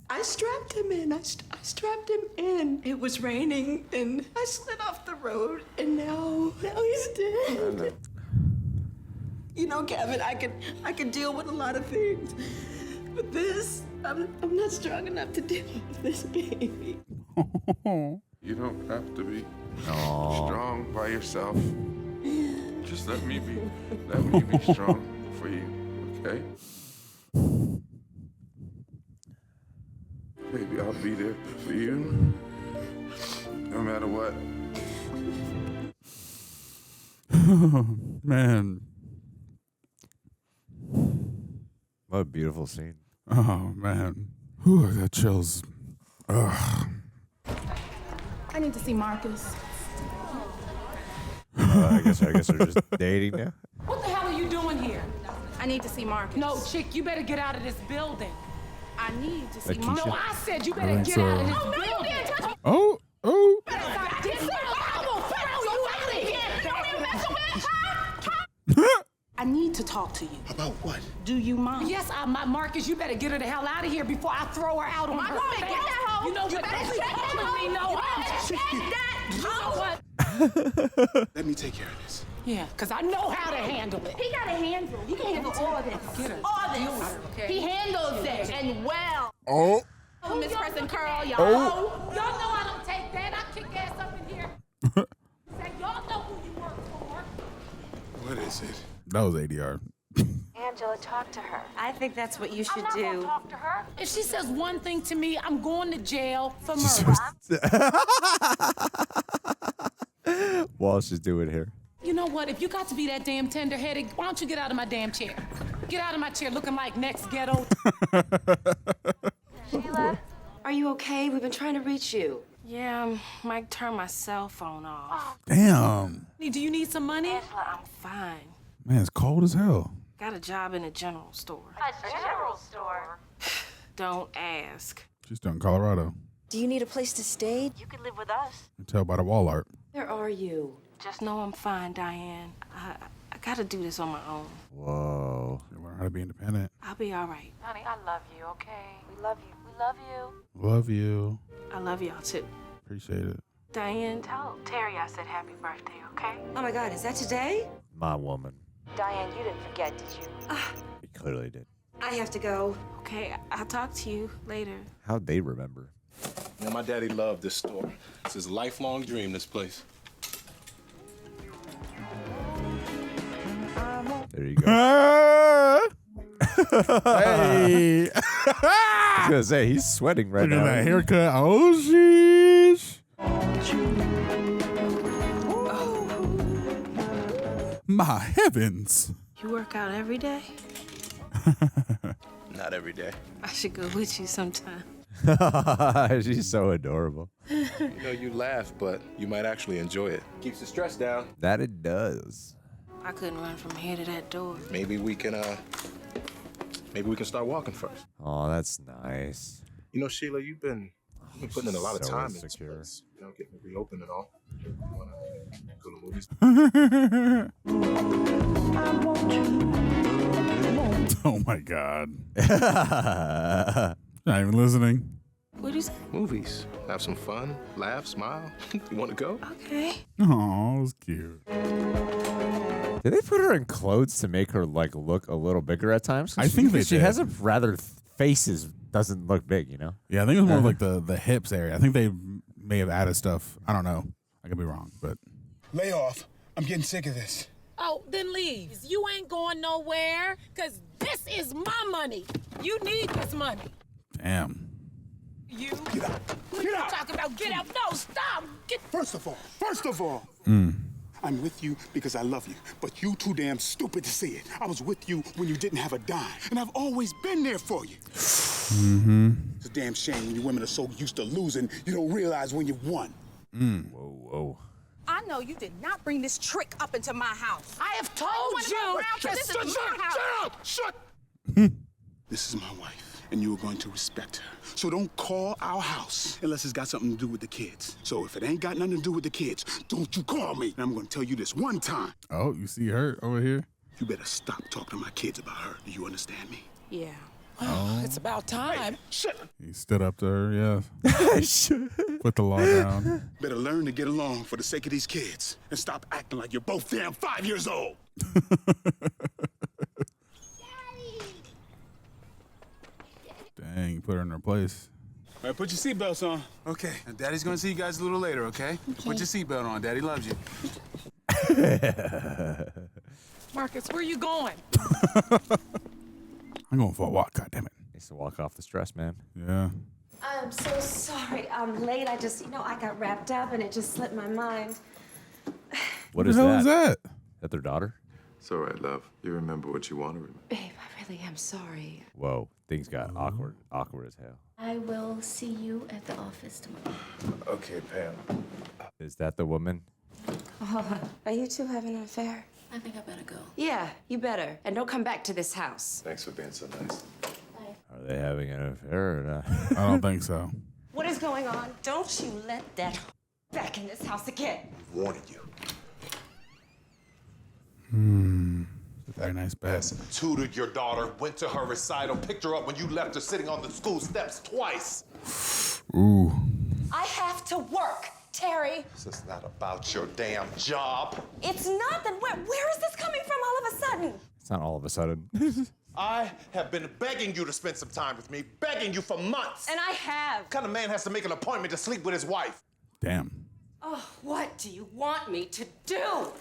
I strapped him in. I strapped him in. It was raining, and I slid off the road, and now he's dead. You know, Gavin, I could deal with a lot of things, but this, I'm not strong enough to deal with this baby. You don't have to be strong by yourself. Just let me be strong for you, okay? Baby, I'll be there for you, no matter what. Man. What a beautiful scene. Oh, man. Whew, I got chills. Ugh. I need to see Marcus. I guess they're just dating now. What the hell are you doing here? I need to see Marcus. No, chick, you better get out of this building. I need to see Like Marcus. Keisha? No, I said you better I think get out of so. this building. No, you didn't touch me. Oh. I need to talk to you. About what? Do you mind? Yes, Marcus, you better get her the hell out of here before I throw her out on her woman, face. get that hoe. You know You what? better Don't be check that calling me hoe. no You hoe. better check that You know hoe. what? Let me take care of this. Yeah, because I know how to handle it. He got a handle. He can handle all of this. Get her. All this. Okay. He handles it, and well. Oh. Miss Preston Curl, y'all. Oh. Y'all know I don't take that. I kick ass up in here. Say, y'all know who you work for. What is it? That was ADR. Angela, talk to her. I think that's what you should I'm not do. gonna talk to her. If she says one thing to me, I'm going to jail for murder. While she's doing here. You know what? If you got to be that damn tender-headed, why don't you get out of my damn chair? Get out of my chair looking like next ghetto. Sheila, are you okay? We've been trying to reach you. Yeah, I might turn my cell phone off. Damn. Do you need some money? Angela, I'm fine. Man, it's cold as hell. Got a job in a general store. A general store? Don't ask. She's still in Colorado. Do you need a place to stay? You could live with us. You can tell by the wall art. Where are you? Just know I'm fine, Diane. I gotta do this on my own. Whoa. You learn how to be independent. I'll be all right. Honey, I love you, okay? We love you. We love you. Love you. I love y'all too. Appreciate it. Diane, Tell Terry I said happy birthday, okay? Oh my God, is that today? My woman. Diane, you didn't forget, did you? He clearly did. I have to go. okay, I'll talk to you later. How'd they remember? You know, my daddy loved this store. It's his lifelong dream, this place. There you go. Hey. I was gonna say, he's sweating right Look now. at that haircut. Oh, sheesh. My heavens. You work out every day? Not every day. I should go with you sometime. She's so adorable. You know, you laugh, but you might actually enjoy it. Keeps the stress down. That it does. I couldn't run from here to that door. Maybe we can start walking first. Oh, that's nice. You know, Sheila, you've been putting in a lot of So time in this insecure. place. You know, getting it reopened and all. You wanna go to movies? Oh my God. Not even listening. What do you say? Movies. Have some fun, laugh, smile. You want to go? Okay. Oh, it was cute. Did they put her in clothes to make her like look a little bigger at times? I think they she did. has a rather faces doesn't look big, you know. Yeah, I think it was more like the hips area. I think they may have added stuff. I don't know. I could be wrong, but Lay off. I'm getting sick of this. Oh, then leave. You ain't going nowhere, because this is my money. You need this money. damn. You? Get out. What you talking about? Get out. No, stop. Get. First of all, Mm. I'm with you because I love you, but you too damn stupid to see it. I was with you when you didn't have a dime, and I've always been there for you. Mm-hmm. It's a damn shame when you women are so used to losing, you don't realize when you've won. Mm. Whoa, whoa. I know you did not bring this trick up into my house. I have told you. This is my house. Shut! This is my wife, and you are going to respect her. So don't call our house unless it's got something to do with the kids. So if it ain't got nothing to do with the kids, don't you call me. And I'm going to tell you this one time. Oh, you see her over here? You better stop talking to my kids about her. Do you understand me? Yeah. Oh. It's about time. He stood up to her, yeah. Put the law down. Better learn to get along for the sake of these kids and stop acting like you're both damn 5 years old. Dang, put her in her place. All right, put your seatbelts on. Okay, and Daddy's gonna see you guys a little later, okay? Put your seatbelt on. Daddy loves you. Marcus, where you going? I'm going for a walk, goddammit. Needs to walk off the stress, man. Yeah. I'm so sorry. I'm late. I just, I got wrapped up and it just slipped my mind. What the is hell that? is that? That their daughter? It's all right, love. You remember what you want to remember. Babe, I really am sorry. Whoa, things got awkward as hell. I will see you at the office tomorrow. Okay, Pam. Is that the woman? Oh, are you two having an affair? I think I better go. Yeah, you better. And don't come back to this house. Thanks for being so nice. Are they having an affair or not? I don't think so. What is going on? Don't you let that back in this house again. Warning you. Very nice bet. Tutored your daughter, went to her recital, picked her up when you left her sitting on the school steps twice. Ooh. I have to work, Terry. This is not about your damn job. It's not that. Where is this coming from all of a sudden? It's not all of a sudden. I have been begging you to spend some time with me, begging you for months. And I have. What kind of man has to make an appointment to sleep with his wife? Damn. Oh, what do you want me to do?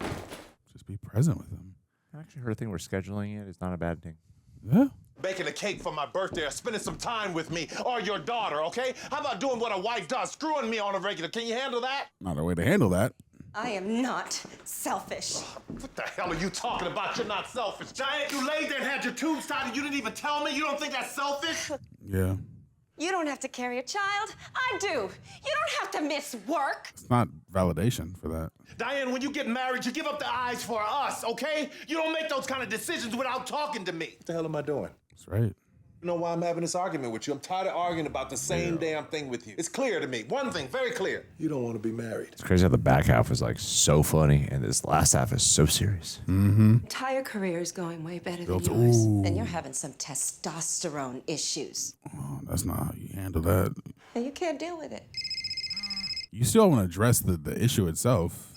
Just be present with him. Actually, her thing we're scheduling it is not a bad thing. Yeah. Baking a cake for my birthday or spending some time with me or your daughter, okay? How about doing what a wife does, screwing me on a regular? Can you handle that? Not a way to handle that. I am not selfish. What the hell are you talking about? You're not selfish. Giant, you laid there and had your tubes tied and you didn't even tell me? You don't think that's selfish? Yeah. You don't have to carry a child. I do. You don't have to miss work. It's not validation for that. Dianne, when you get married, you give up the eyes for us, okay? You don't make those kind of decisions without talking to me. What the hell am I doing? That's right. You know why I'm having this argument with you? I'm tired of arguing about the same damn thing with you. It's clear to me. One thing, very clear. You don't want to be married. It's crazy how the back half is like so funny and this last half is so serious. Mm-hmm. Entire career is going way better Built- than yours. Ooh. And you're having some testosterone issues. Oh, that's not how you handle that. And you can't deal with it. You still want to address the issue itself.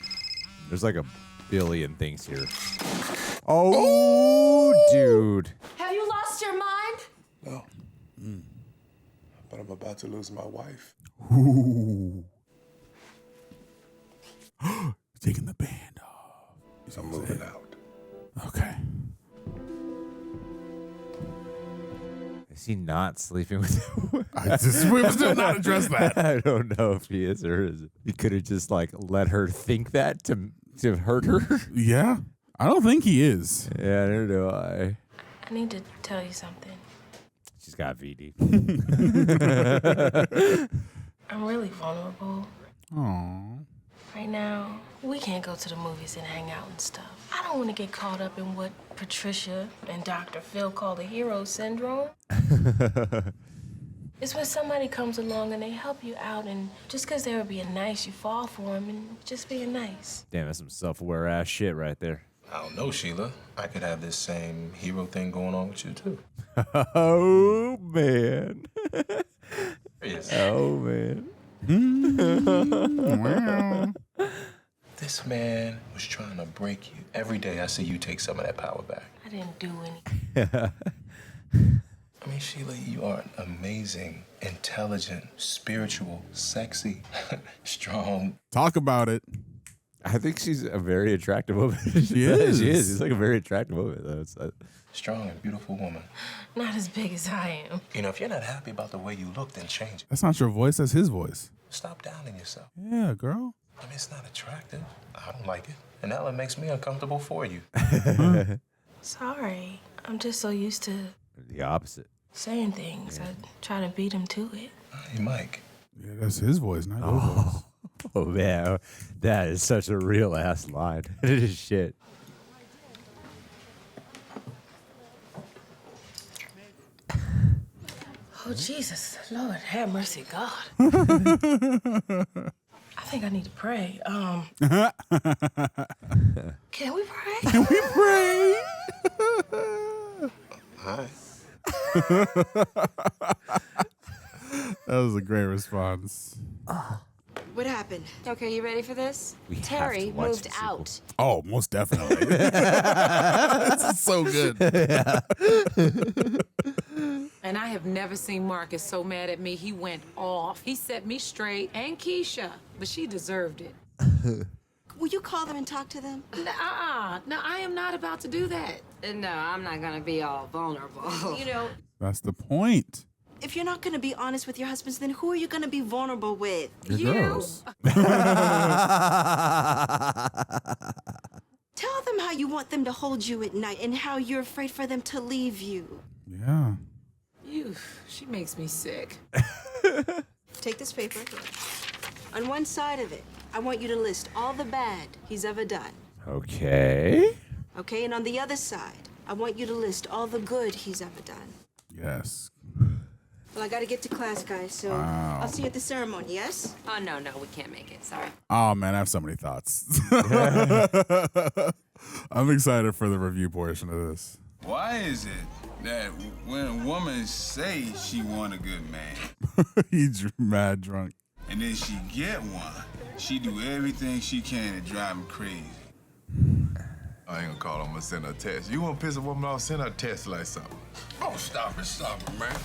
There's like a billion things here. Oh, dude. Have you lost your mind? No. But I'm about to lose my wife. Ooh. Taking the band off. I'm moving out. Okay. Is he not sleeping with we still not address that. I don't know if he is or isn't. He could have just like let her think that to hurt her. Yeah. I don't think he is. Yeah, neither do I. I need to tell you something. She's got VD. I'm really vulnerable. Aww. Right now, we can't go to the movies and hang out and stuff. I don't want to get caught up in what Patricia and Dr. Phil call the hero syndrome. It's when somebody comes along and they help you out, and just because they were being nice, you fall for them and just being nice. Damn, that's some self-aware ass shit right there. I don't know, Sheila. I could have this same hero thing going on with you, too. Oh, man. Yes. Oh, man. This man was trying to break you. Every day I see you take some of that power back. I didn't do anything. I mean, Sheila, you are amazing, intelligent, spiritual, sexy, strong. Talk about it. I think she's a very attractive woman. She is. She is. She's like a very attractive woman, though. Strong and beautiful woman. Not as big as I am. You know, if you're not happy about the way you look, then change it. That's not your voice. That's his voice. Stop downing yourself. Yeah, girl. I mean, it's not attractive. I don't like it. And now it makes me uncomfortable for you. Sorry. I'm just so used to The opposite. saying things. I try to beat him to it. Hey, Mike. Yeah, that's his voice, not your voice. Oh, man. That is such a real ass line. It is shit. Oh, Jesus. Lord, have mercy, God. I think I need to pray. Can we pray? Can we pray? Hi. That was a great response. What happened? Okay, you ready for this? We have Terry to watch moved the sequel. out. Oh, most definitely. This is so good. And I have never seen Marcus so mad at me. He went off. He set me straight, and Keisha, but she deserved it. Will you call them and talk to them? No, I am not about to do that. No, I'm not gonna be all vulnerable. You know, That's the point. if you're not going to be honest with your husbands, then who are you going to be vulnerable with? Your girls. Tell them how you want them to hold you at night and how you're afraid for them to leave you. Yeah. She makes me sick. Take this paper. On one side of it, I want you to list all the bad he's ever done. Okay. Okay, and on the other side, I want you to list all the good he's ever done. Yes. Well, I gotta get to class, guys, so Wow. I'll see you at the ceremony, yes? Oh, no, we can't make it. Sorry. Oh, man, I have so many thoughts. I'm excited for the review portion of this. Why is it that when a woman say she want a good man, He's mad drunk. and then she get one, she do everything she can to drive him crazy? I ain't gonna call him, I'm gonna send her a text. You wanna piss a woman off, send her a text like something. Oh, stop it, man.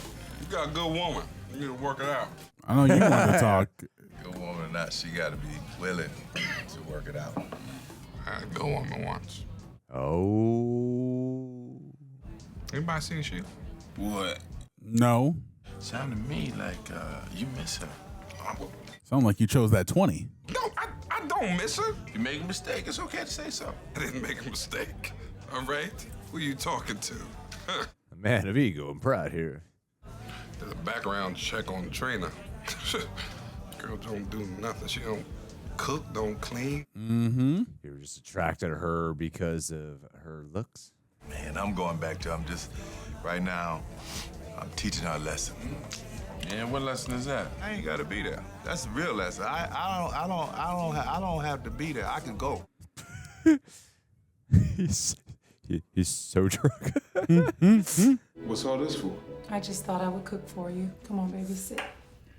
You got a good woman. You need to work it out. I know you want to talk. Good woman or not, she gotta be willing to work it out. I had a good woman once. Oh. Anybody seen Sheila? What? No. Sound to me like you miss her. Sound like you chose that 20. No, I don't miss her. You make a mistake, it's okay to say so. I didn't make a mistake. All right? Who you talking to? A man of ego and pride here. Did a background check on Trina. Girl don't do nothing. She don't cook, don't clean. Mm-hmm. You were just attracted to her because of her looks? Man, I'm going back to, right now, I'm teaching her a lesson. And what lesson is that? I ain't gotta be there. That's the real lesson. I don't have to be there. I can go. He's so drunk. What's all this for? I just thought I would cook for you. Come on, baby, sit.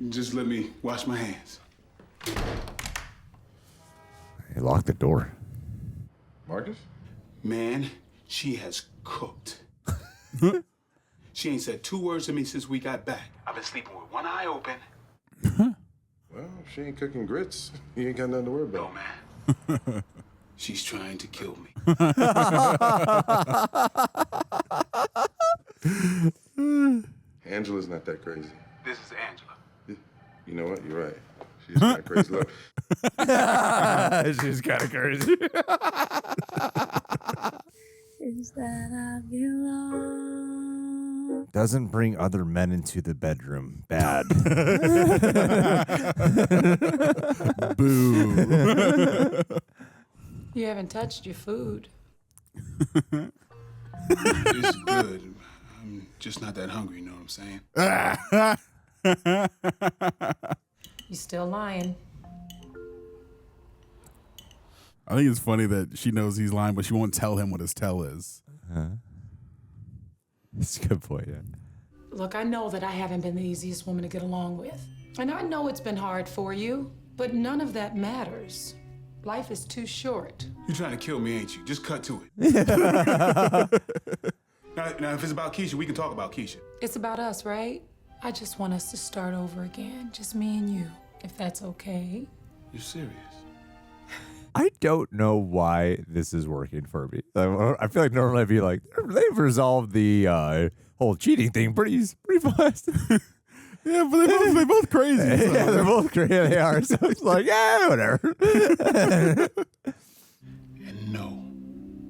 Just let me wash my hands. He locked the door. Marcus? Man, she has cooked. She ain't said 2 words to me since we got back. I've been sleeping with one eye open. Well, if she ain't cooking grits, you ain't got nothing to worry about. No, man. She's trying to kill me. Angela's not that crazy. This is Angela. You know what? You're right. She's kind of crazy. Look. She's kind of crazy. Is that I belong. Doesn't bring other men into the bedroom. Bad. Boo. You haven't touched your food. It's good. I'm just not that hungry, you know what I'm saying? You still lying. I think it's funny that she knows he's lying, but she won't tell him what his tell is. That's a good point, yeah. Look, I know that I haven't been the easiest woman to get along with. And I know it's been hard for you, but none of that matters. Life is too short. You're trying to kill me, ain't you? Just cut to it. Now, if it's about Keisha, we can talk about Keisha. It's about us, right? I just want us to start over again, just me and you, if that's okay. You're serious? I don't know why this is working for me. I feel like normally I'd be like, they've resolved the whole cheating thing pretty fast. Yeah, but they're both crazy. So. Yeah, they're both crazy. They are. So it's like, yeah, whatever. And know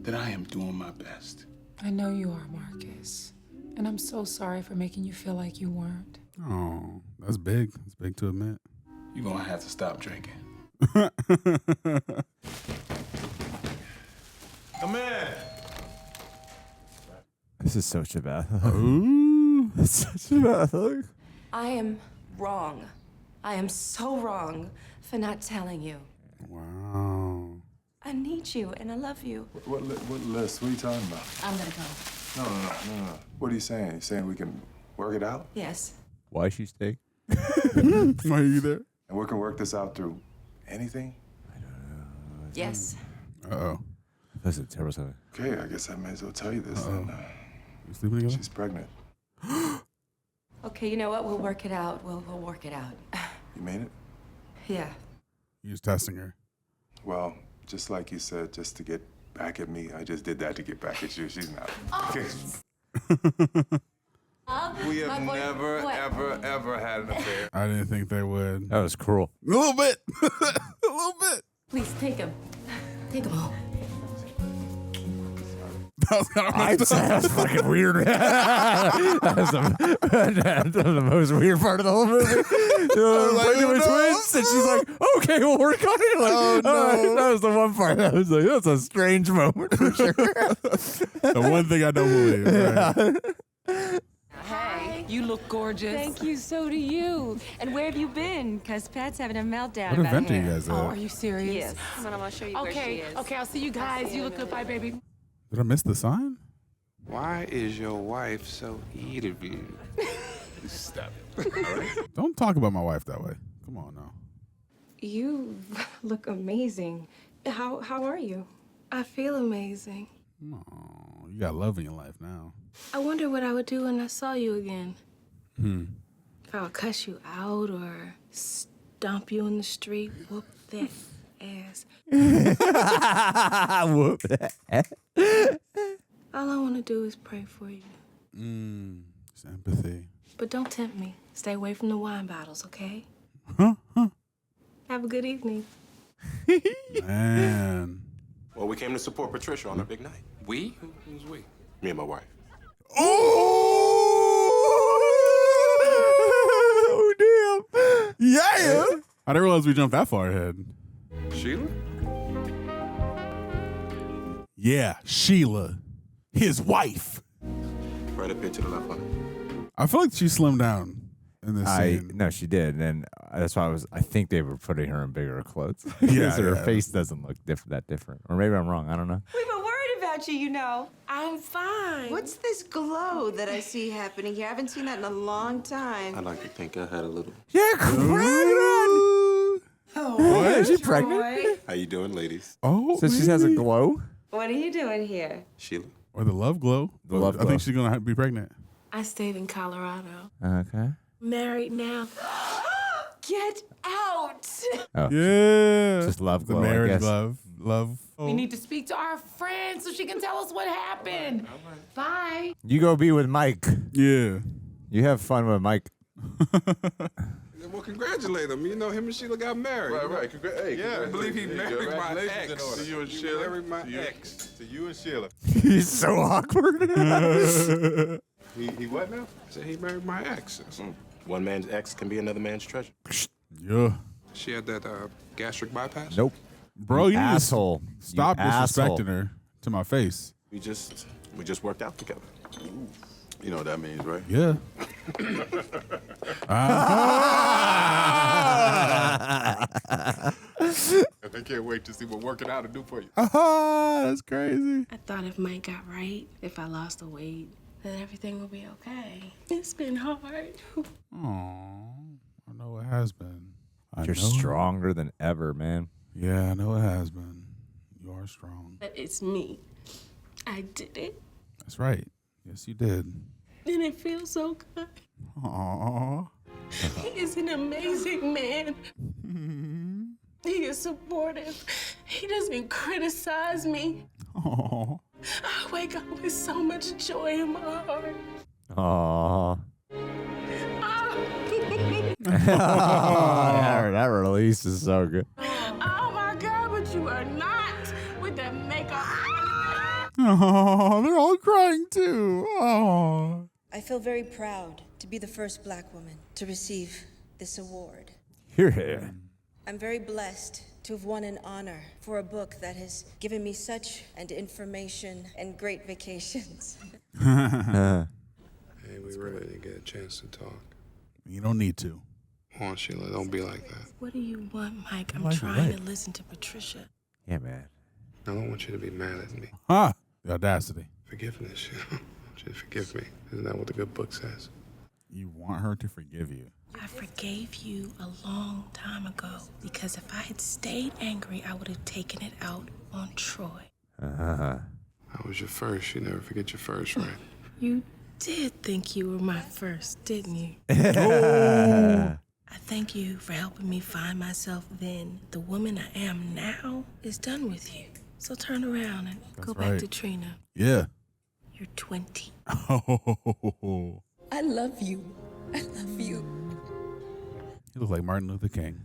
that I am doing my best. I know you are, Marcus. And I'm so sorry for making you feel like you weren't. Oh, that's big. That's big to admit. You're gonna have to stop drinking. Come in. This is such a bad Ooh. It's such a bad look. I am wrong. I am so wrong for not telling you. Wow. I need you and I love you. What list? What are you talking about? I'm gonna go. No. What are you saying? You saying we can work it out? Yes. Why is she staying? Why are you there? And we can work this out through anything? Yes. Uh-oh. That's a terrible sign. Okay, I guess I may as well tell you this then. You sleeping together? She's pregnant. Okay, you know what? We'll work it out. We'll work it out. You mean it? Yeah. You're just testing her. Well, just like you said, just to get back at me, I just did that to get back at you. She's not. Okay. We have never, ever had an affair. I didn't think they would. That was cruel. A little bit. A little bit. Please take him. Take him home. That was kind of That's fucking weird. That's the most weird part of the whole movie. Pregnant with twins, and she's like, "Okay, we'll work on it." Like, oh no, that was the one part that was like, "That's a strange moment for sure." The one thing I don't believe. Right? Hey. You look gorgeous. Thank you, so do you. And where have you been? Because Pat's having a meltdown What about event are you hair. guys Oh, at? are you serious? Yes. Come on, I'm going to show you where she Okay, is. okay, I'll see you guys. You look good. Bye, baby. Did I miss the sign? Why is your wife so irritating? Stop it. All right? Don't talk about my wife that way. Come on now. You look amazing. How are you? I feel amazing. Oh, you got love in your life now. I wonder what I would do when I saw you again. If I would cuss you out or stomp you in the street, whoop that ass. Whoop that. All I want to do is pray for you. It's empathy. But don't tempt me. Stay away from the wine bottles, okay? Huh? Have a good evening. Man. Well, we came to support Patricia on her big night. We? Who's we? Me and my wife. Oh! I didn't realize we jumped that far ahead. Sheila? Yeah, Sheila, his wife. Right up here to the left, honey. I feel like she slimmed down in this scene. No, she did, and that's why I think they were putting her in bigger clothes. Yeah, her yeah. face doesn't look that different, or maybe I'm wrong. I don't know. We were worried about you, you know. I'm fine. What's this glow that I see happening here? I haven't seen that in a long time. I like to think I had a little. You're pregnant. Oh, Is she Troy. pregnant? How you doing, ladies? Oh, So she has a glow. What are you doing here? Sheila. Or the love glow. The love I glow. think she's gonna have to be pregnant. I stayed in Colorado. Okay. Married now. Get out! Oh, Yeah. just love The glow. I marriage guess. love. We need to speak to our friend so she can tell us what happened. Bye. You go be with Mike. Yeah. You have fun with Mike. Well, congratulate him. You know, him and Sheila got married. Right. Hey, I believe he married my Congratulations ex. in order. To you and Sheila. Married my ex. To you and Sheila. He's so awkward. He what now? I said he married my ex. One man's ex can be another man's treasure. Yeah. She had that gastric bypass. Nope. Bro, you need asshole. to stop You asshole. disrespecting her to my face. We just worked out together. You know what that means, right? Yeah. I can't wait to see what working out will do for you. That's crazy. I thought if Mike got right, if I lost the weight, then everything would be okay. It's been hard. Oh, I know it has been. You're stronger than ever, man. Yeah, I know it has been. You are strong. But it's me. I did it. That's right. Yes, you did. And it feels so good. Aww. He is an amazing man. He is supportive. He doesn't criticize me. Aww. I wake up with so much joy in my heart. Aww. Ah. That release is so good. Oh my God, but you are not with that makeup. Oh, they're all crying too. Oh. I feel very proud to be the first Black woman to receive this award. Here. I'm very blessed to have won an honor for a book that has given me such information and great vacations. Hey, we really didn't get a chance to talk. You don't need to. Come on, Sheila, don't be like that. What do you want, Mike? I'm Like trying what? to listen to Patricia. Yeah, man. I don't want you to be mad at me. Huh? The audacity. Forgiveness, Sheila. I want you to forgive me. Isn't that what the good book says? You want her to forgive you. I forgave you a long time ago because if I had stayed angry, I would have taken it out on Troy. I was your first. You never forget your first, right? You did think you were my first, didn't you? I thank you for helping me find myself then. The woman I am now is done with you. So turn around and go back right. to Trina. Yeah. You're 20. Oh. I love you. I love you. You look like Martin Luther King.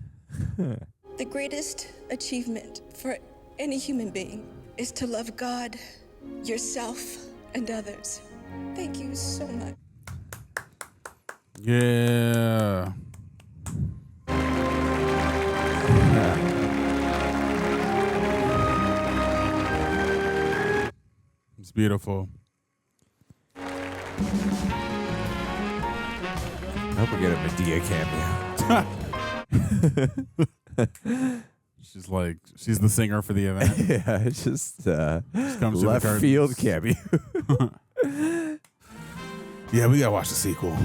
The greatest achievement for any human being is to love God, yourself, and others. Thank you so much. Yeah. It's beautiful. I hope we get a Madea cameo. She's the singer for the event. Yeah, it's just comes through the left curtains. field cameo. Yeah, we gotta watch the sequel.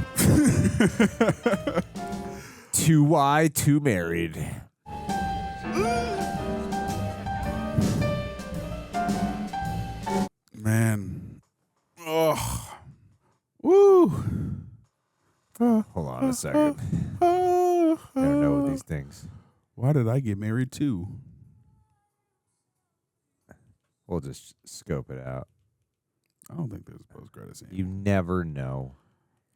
Too wide, too married. Man. Oh. Woo. Hold on a second. I don't know these things. Why did I get married too? We'll just scope it out. I don't think there's a post-credit scene. You never know.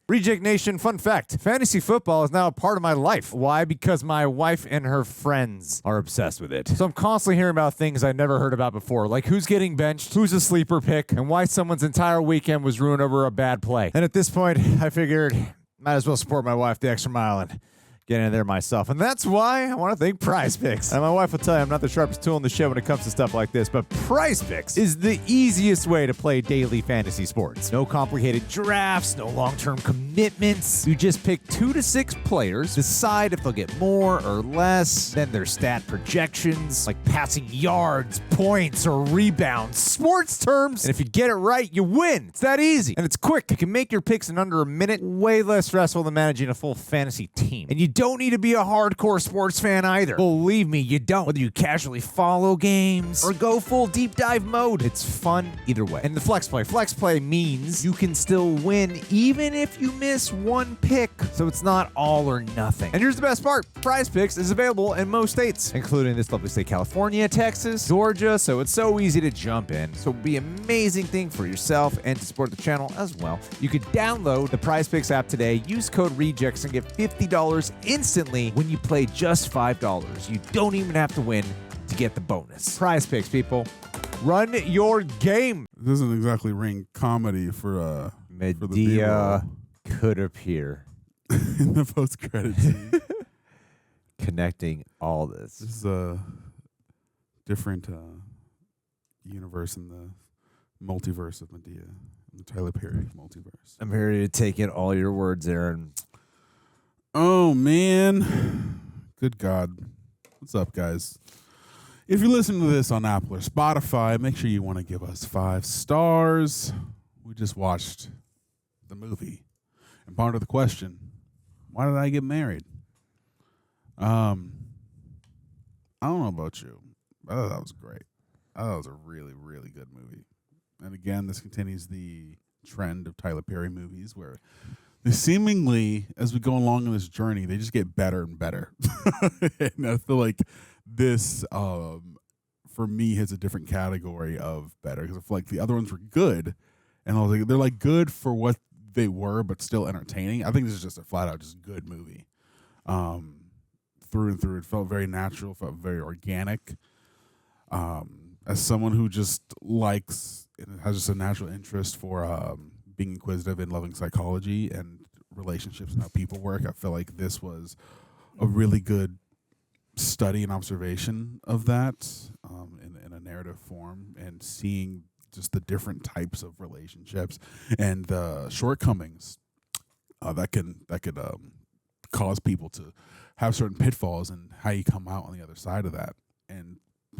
Reject Nation, fun fact. Fantasy football is now a part of my life. Why? Because my wife and her friends are obsessed with it. So I'm constantly hearing about things I never heard about before, like who's getting benched, who's a sleeper pick, and why someone's entire weekend was ruined over a bad play. And at this point, I figured might as well support my wife the extra mile and get in there myself. And that's why I want to thank Prize Picks. And my wife will tell you I'm not the sharpest tool in the shed when it comes to stuff like this, but Prize Picks is the easiest way to play daily fantasy sports. No complicated drafts, no long-term commitments. You just pick 2 to 6 players, decide if they'll get more or less, then their stat projections, like passing yards, points, or rebounds, sports terms. And if you get it right, you win. It's that easy. And it's quick. You can make your picks in under a minute, way less stressful than managing a full fantasy team. And you don't need to be a hardcore sports fan either. Believe me, you don't. Whether you casually follow games or go full deep dive mode, it's fun either way. And the flex play. Flex play means you can still win even if you miss one pick. So it's not all or nothing. And here's the best part. Prize Picks is available in most states, including this lovely state, California, Texas, Georgia. So it's so easy to jump in. So it'd be an amazing thing for yourself and to support the channel as well. You could download the Prize Picks app today, use code REJECTS, and get $50 instantly when you play just $5. You don't even have to win to get the bonus. Prize Picks, people. Run your game. It doesn't exactly ring comedy for Madea could appear in the post-credit scene. Connecting all this. This is a different universe in the multiverse of Madea, the Tyler Perry multiverse. I'm here to take in all your words, Aaron. Oh, man. Good God. What's up, guys? If you're listening to this on Apple or Spotify, make sure you want to give us 5 stars. We just watched the movie and pondered the question, why did I get married? I don't know about you. I thought that was great. I thought it was a really, really good movie. And again, this continues the trend of Tyler Perry movies where they seemingly, as we go along in this journey, they just get better and better. And I feel like this, for me, hits a different category of better because I feel like the other ones were good. And I was like, they're like good for what they were, but still entertaining. I think this is just a flat out just good movie. Through and through. It felt very natural, felt very organic. As someone who just likes and has just a natural interest for being inquisitive and loving psychology and relationships and how people work, I feel like this was a really good study and observation of that in a narrative form, and seeing just the different types of relationships and the shortcomings that could cause people to have certain pitfalls, and how you come out on the other side of that, and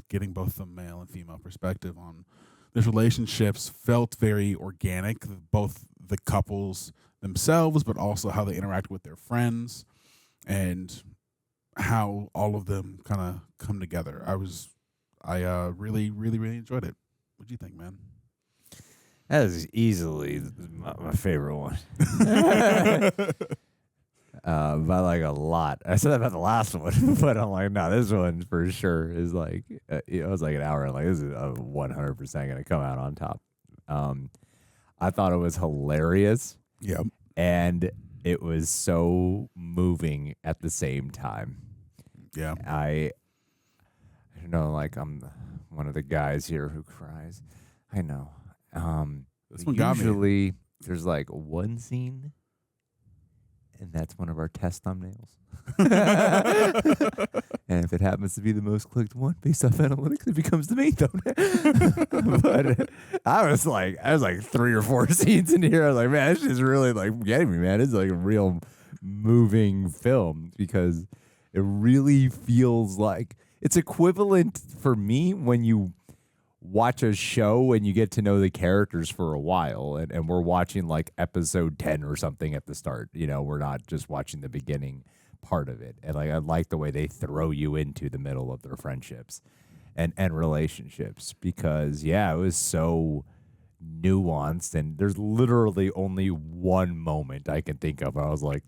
getting both the male and female perspective on these relationships felt very organic, both the couples themselves, but also how they interact with their friends and how all of them kind of come together. I really, really, really enjoyed it. What do you think, man? That is easily my favorite one. By like a lot. I said that about the last one, but I'm like, no, this one for sure is like, it was like an hour. Like, this is 100% going to come out on top. I thought it was hilarious. Yep. And it was so moving at the same time. Yeah. I don't know, like, I'm one of the guys here who cries. I know. This one got me. Usually there's like one scene, and that's one of our test thumbnails. And if it happens to be the most clicked one based off analytics, it becomes the main thumbnail. But I was like 3 or 4 scenes in here. I was like, man, this is really like getting me, man. It's like a real moving film, because it really feels like it's equivalent for me when you watch a show and you get to know the characters for a while, and we're watching like episode 10 or something at the start. You know, we're not just watching the beginning part of it. And like, I like the way they throw you into the middle of their friendships and relationships, because it was so nuanced, and there's literally only one moment I can think of. I was like,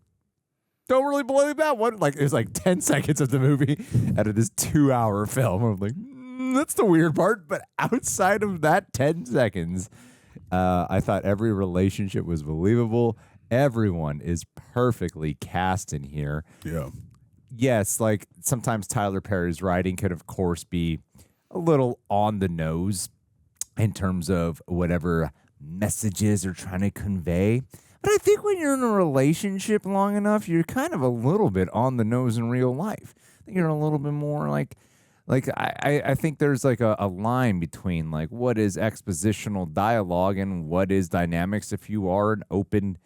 don't really believe that one. Like, it was like 10 seconds of the movie out of this 2-hour film. I'm like, that's the weird part. But outside of that 10 seconds, I thought every relationship was believable. Everyone is perfectly cast in here. Yeah. Yes, like sometimes Tyler Perry's writing could, of course, be a little on the nose in terms of whatever messages they're trying to convey. But I think when you're in a relationship long enough, you're kind of a little bit on the nose in real life. I think you're a little bit more like I think there's like a line between like what is expositional dialogue and what is dynamics. If you are an open,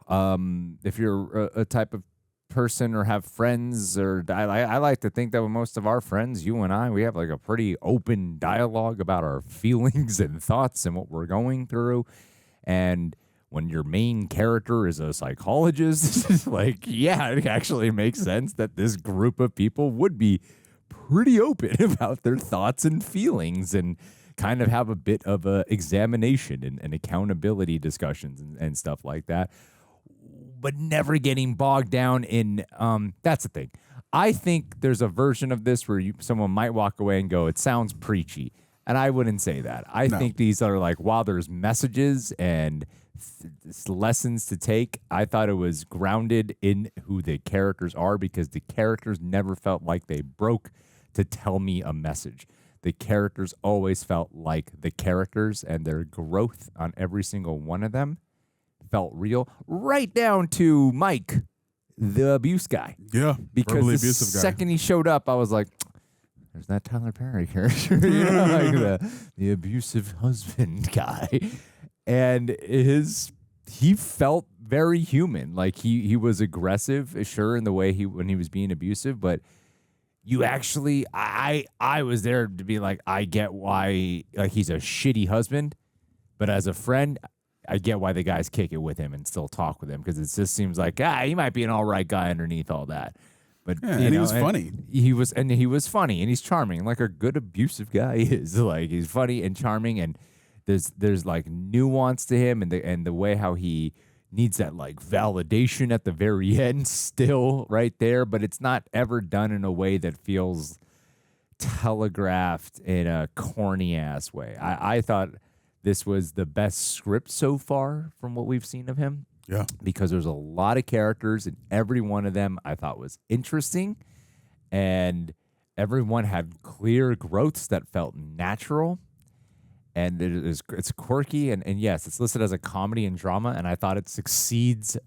if you're a type of person or have friends, or I like to think that with most of our friends, you and I, we have like a pretty open dialogue about our feelings and thoughts and what we're going through. And when your main character is a psychologist, like, yeah, it actually makes sense that this group of people would be pretty open about their thoughts and feelings and kind of have a bit of a examination and accountability discussions and stuff like that, but never getting bogged down in, that's the thing. I think there's a version of this where someone might walk away and go, it sounds preachy. And I wouldn't say that. I think these are like, while there's messages and lessons to take, I thought it was grounded in who the characters are, because the characters never felt like they broke to tell me a message. The characters always felt like the characters, and their growth on every single one of them felt real, right down to Mike, the abuse guy. Yeah, because the abusive guy. second he showed up, I was like, there's that Tyler Perry character, you know, like the abusive husband guy. And he felt very human. Like he was aggressive, sure, in the way when he was being abusive, but you actually, I was there to be like, I get why, like, he's a shitty husband, but as a friend, I get why the guys kick it with him and still talk with him, because it just seems like, he might be an all right guy underneath all that. But yeah, and he was funny. He was funny, and he's charming, like a good abusive guy is. Like, he's funny and charming, and there's like nuance to him, and the way how he needs that like validation at the very end, still right there, but it's not ever done in a way that feels telegraphed in a corny ass way. I thought this was the best script so far from what we've seen of him. Yeah. Because there's a lot of characters, and every one of them I thought was interesting, and everyone had clear growths that felt natural, and it's quirky, and yes, it's listed as a comedy and drama, and I thought it succeeds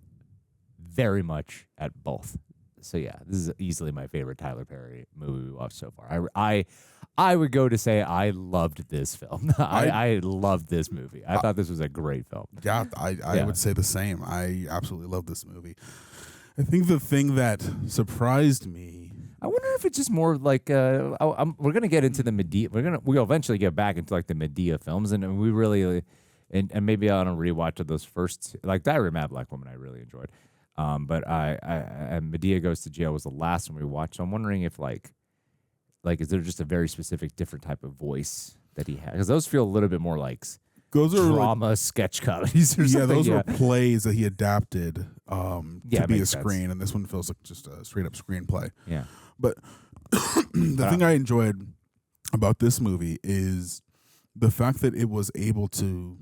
very much at both. So yeah, this is easily my favorite Tyler Perry movie we watched so far. I would go to say I loved this film. I loved this movie. I thought this was a great film. Yeah, I would say the same. I absolutely love this movie. I think the thing that surprised me, I wonder if it's just more like we're gonna get into the Madea. We'll eventually get back into like the Madea films, and we really and maybe on a rewatch of those first, like Diary of a Mad Black Woman, I really enjoyed. But and Madea Goes to Jail was the last one we watched. So I'm wondering if like is there just a very specific different type of voice that he had? Because those feel a little bit more like those are drama sketch comedies or something. Yeah, those were plays that he adapted to be a screen, sense. and this one feels like just a straight up screenplay. Yeah. But the thing I enjoyed about this movie is the fact that it was able to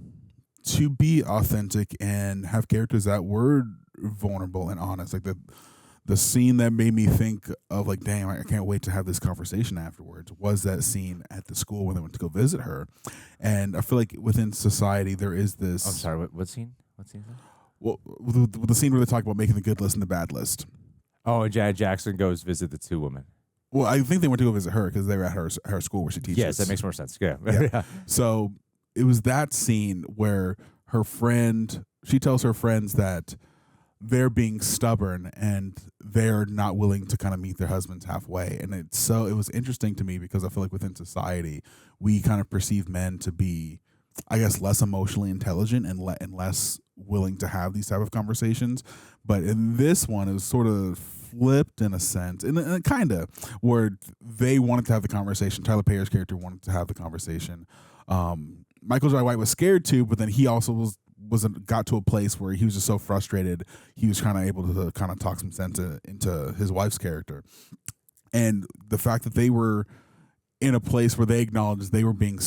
be authentic and have characters that were vulnerable and honest. Like the scene that made me think of like, damn, I can't wait to have this conversation afterwards, was that scene at the school when they went to go visit her. And I feel like within society there is this. I'm sorry, what scene? What scene is that? Well, the scene where they talk about making the good list and the bad list. Oh, and Janet Jackson goes visit the two women. Well, I think they went to go visit her because they were at her school where she teaches. Yes, that makes more sense. Yeah. Yeah. So it was that scene where she tells her friends that they're being stubborn and they're not willing to kind of meet their husbands halfway. And it was interesting to me because I feel like within society, we kind of perceive men to be, I guess, less emotionally intelligent and less willing to have these type of conversations. But in this one, it was sort of flipped in a sense, and kind of where they wanted to have the conversation. Tyler Perry's character wanted to have the conversation. Michael Jai White was scared too, but then he also got to a place where he was just so frustrated, he was kind of able to kind of talk some sense into his wife's character. And the fact that they were in a place where they acknowledged they were being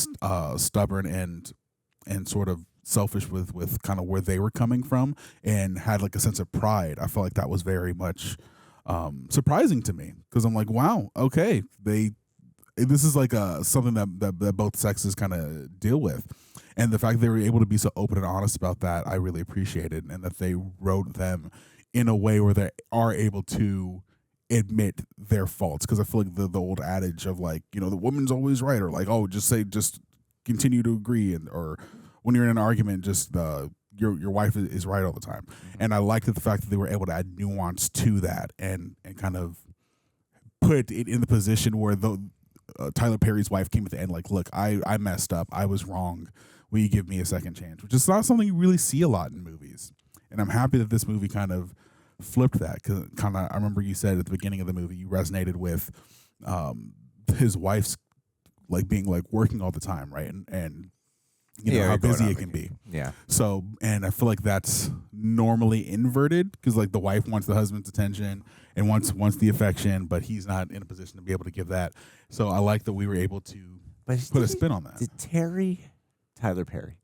stubborn and sort of selfish with kind of where they were coming from and had like a sense of pride. I felt like that was very much surprising to me because I'm like, wow, okay, this is like something that both sexes kind of deal with. And the fact that they were able to be so open and honest about that, I really appreciated, and that they wrote them in a way where they are able to admit their faults. Because I feel like the old adage of like, you know, the woman's always right, or like, oh, just continue to agree, or when you're in an argument, just your wife is right all the time. And I liked the fact that they were able to add nuance to that and kind of put it in the position where Tyler Perry's wife came at the end like, look, I messed up. I was wrong. Will you give me a second chance? Which is not something you really see a lot in movies. And I'm happy that this movie kind of flipped that. Cause I remember you said at the beginning of the movie, you resonated with his wife's like being like working all the time, right? And you know how busy it can be. Yeah. So, and I feel like that's normally inverted because like the wife wants the husband's attention and wants the affection, but he's not in a position to be able to give that. So I like that we were able to put a spin on that. Did Tyler Perry,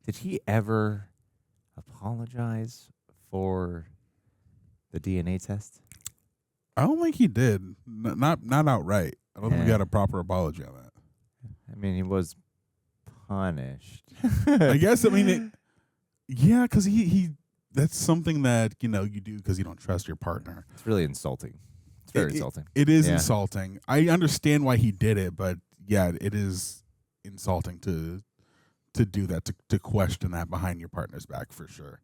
did he ever apologize for the DNA test? I don't think he did. Not outright. I don't think we got a proper apology on that. I mean, he was punished. I guess. I mean, yeah, because he that's something that you know you do because you don't trust your partner. It's really insulting. It's very insulting. It is insulting. I understand why he did it, but yeah, it is insulting to do that, to question that behind your partner's back for sure.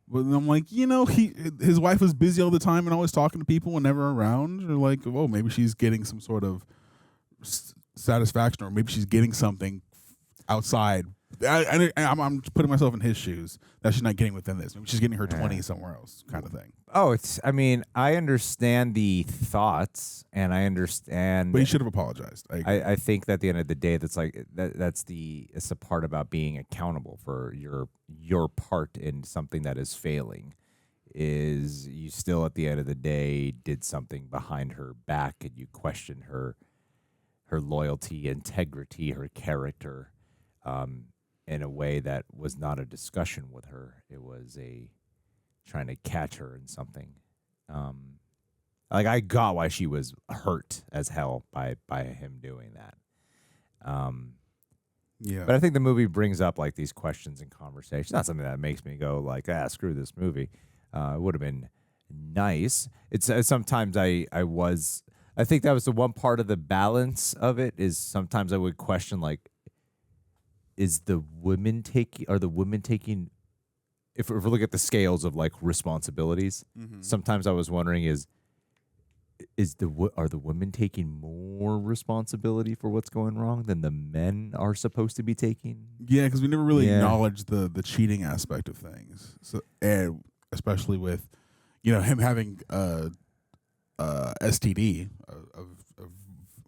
But I'm like, you know, his wife was busy all the time and always talking to people and never around. Or like, oh, maybe she's getting some sort of satisfaction, or maybe she's getting something outside. I'm putting myself in his shoes that she's not getting within this. Maybe she's getting her 20 somewhere else, kind of thing. Oh, I mean, I understand the thoughts, and I understand. But he should have apologized. I think that at the end of the day, it's the part about being accountable for your part in something that is failing. Is you still at the end of the day did something behind her back, and you questioned her loyalty, integrity, her character. In a way that was not a discussion with her. It was trying to catch her in something. Like I got why she was hurt as hell by him doing that. Yeah. But I think the movie brings up like these questions and conversations. Not something that makes me go like, screw this movie. It would have been nice. It's sometimes I think that was the one part of the balance of it is sometimes I would question like, are the women taking if we look at the scales of like responsibilities, sometimes I was wondering are the women taking more responsibility for what's going wrong than the men are supposed to be taking? Yeah, because we never really acknowledged the cheating aspect of things. So, and especially with, you know, him having STD of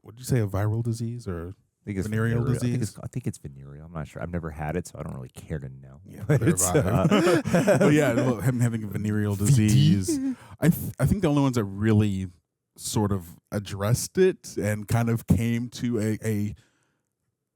what did you say, a viral disease or I think it's venereal disease? I think it's venereal. I'm not sure. I've never had it, so I don't really care to know. Yeah, but yeah, him having a venereal disease. I think the only ones that really sort of addressed it and kind of came to a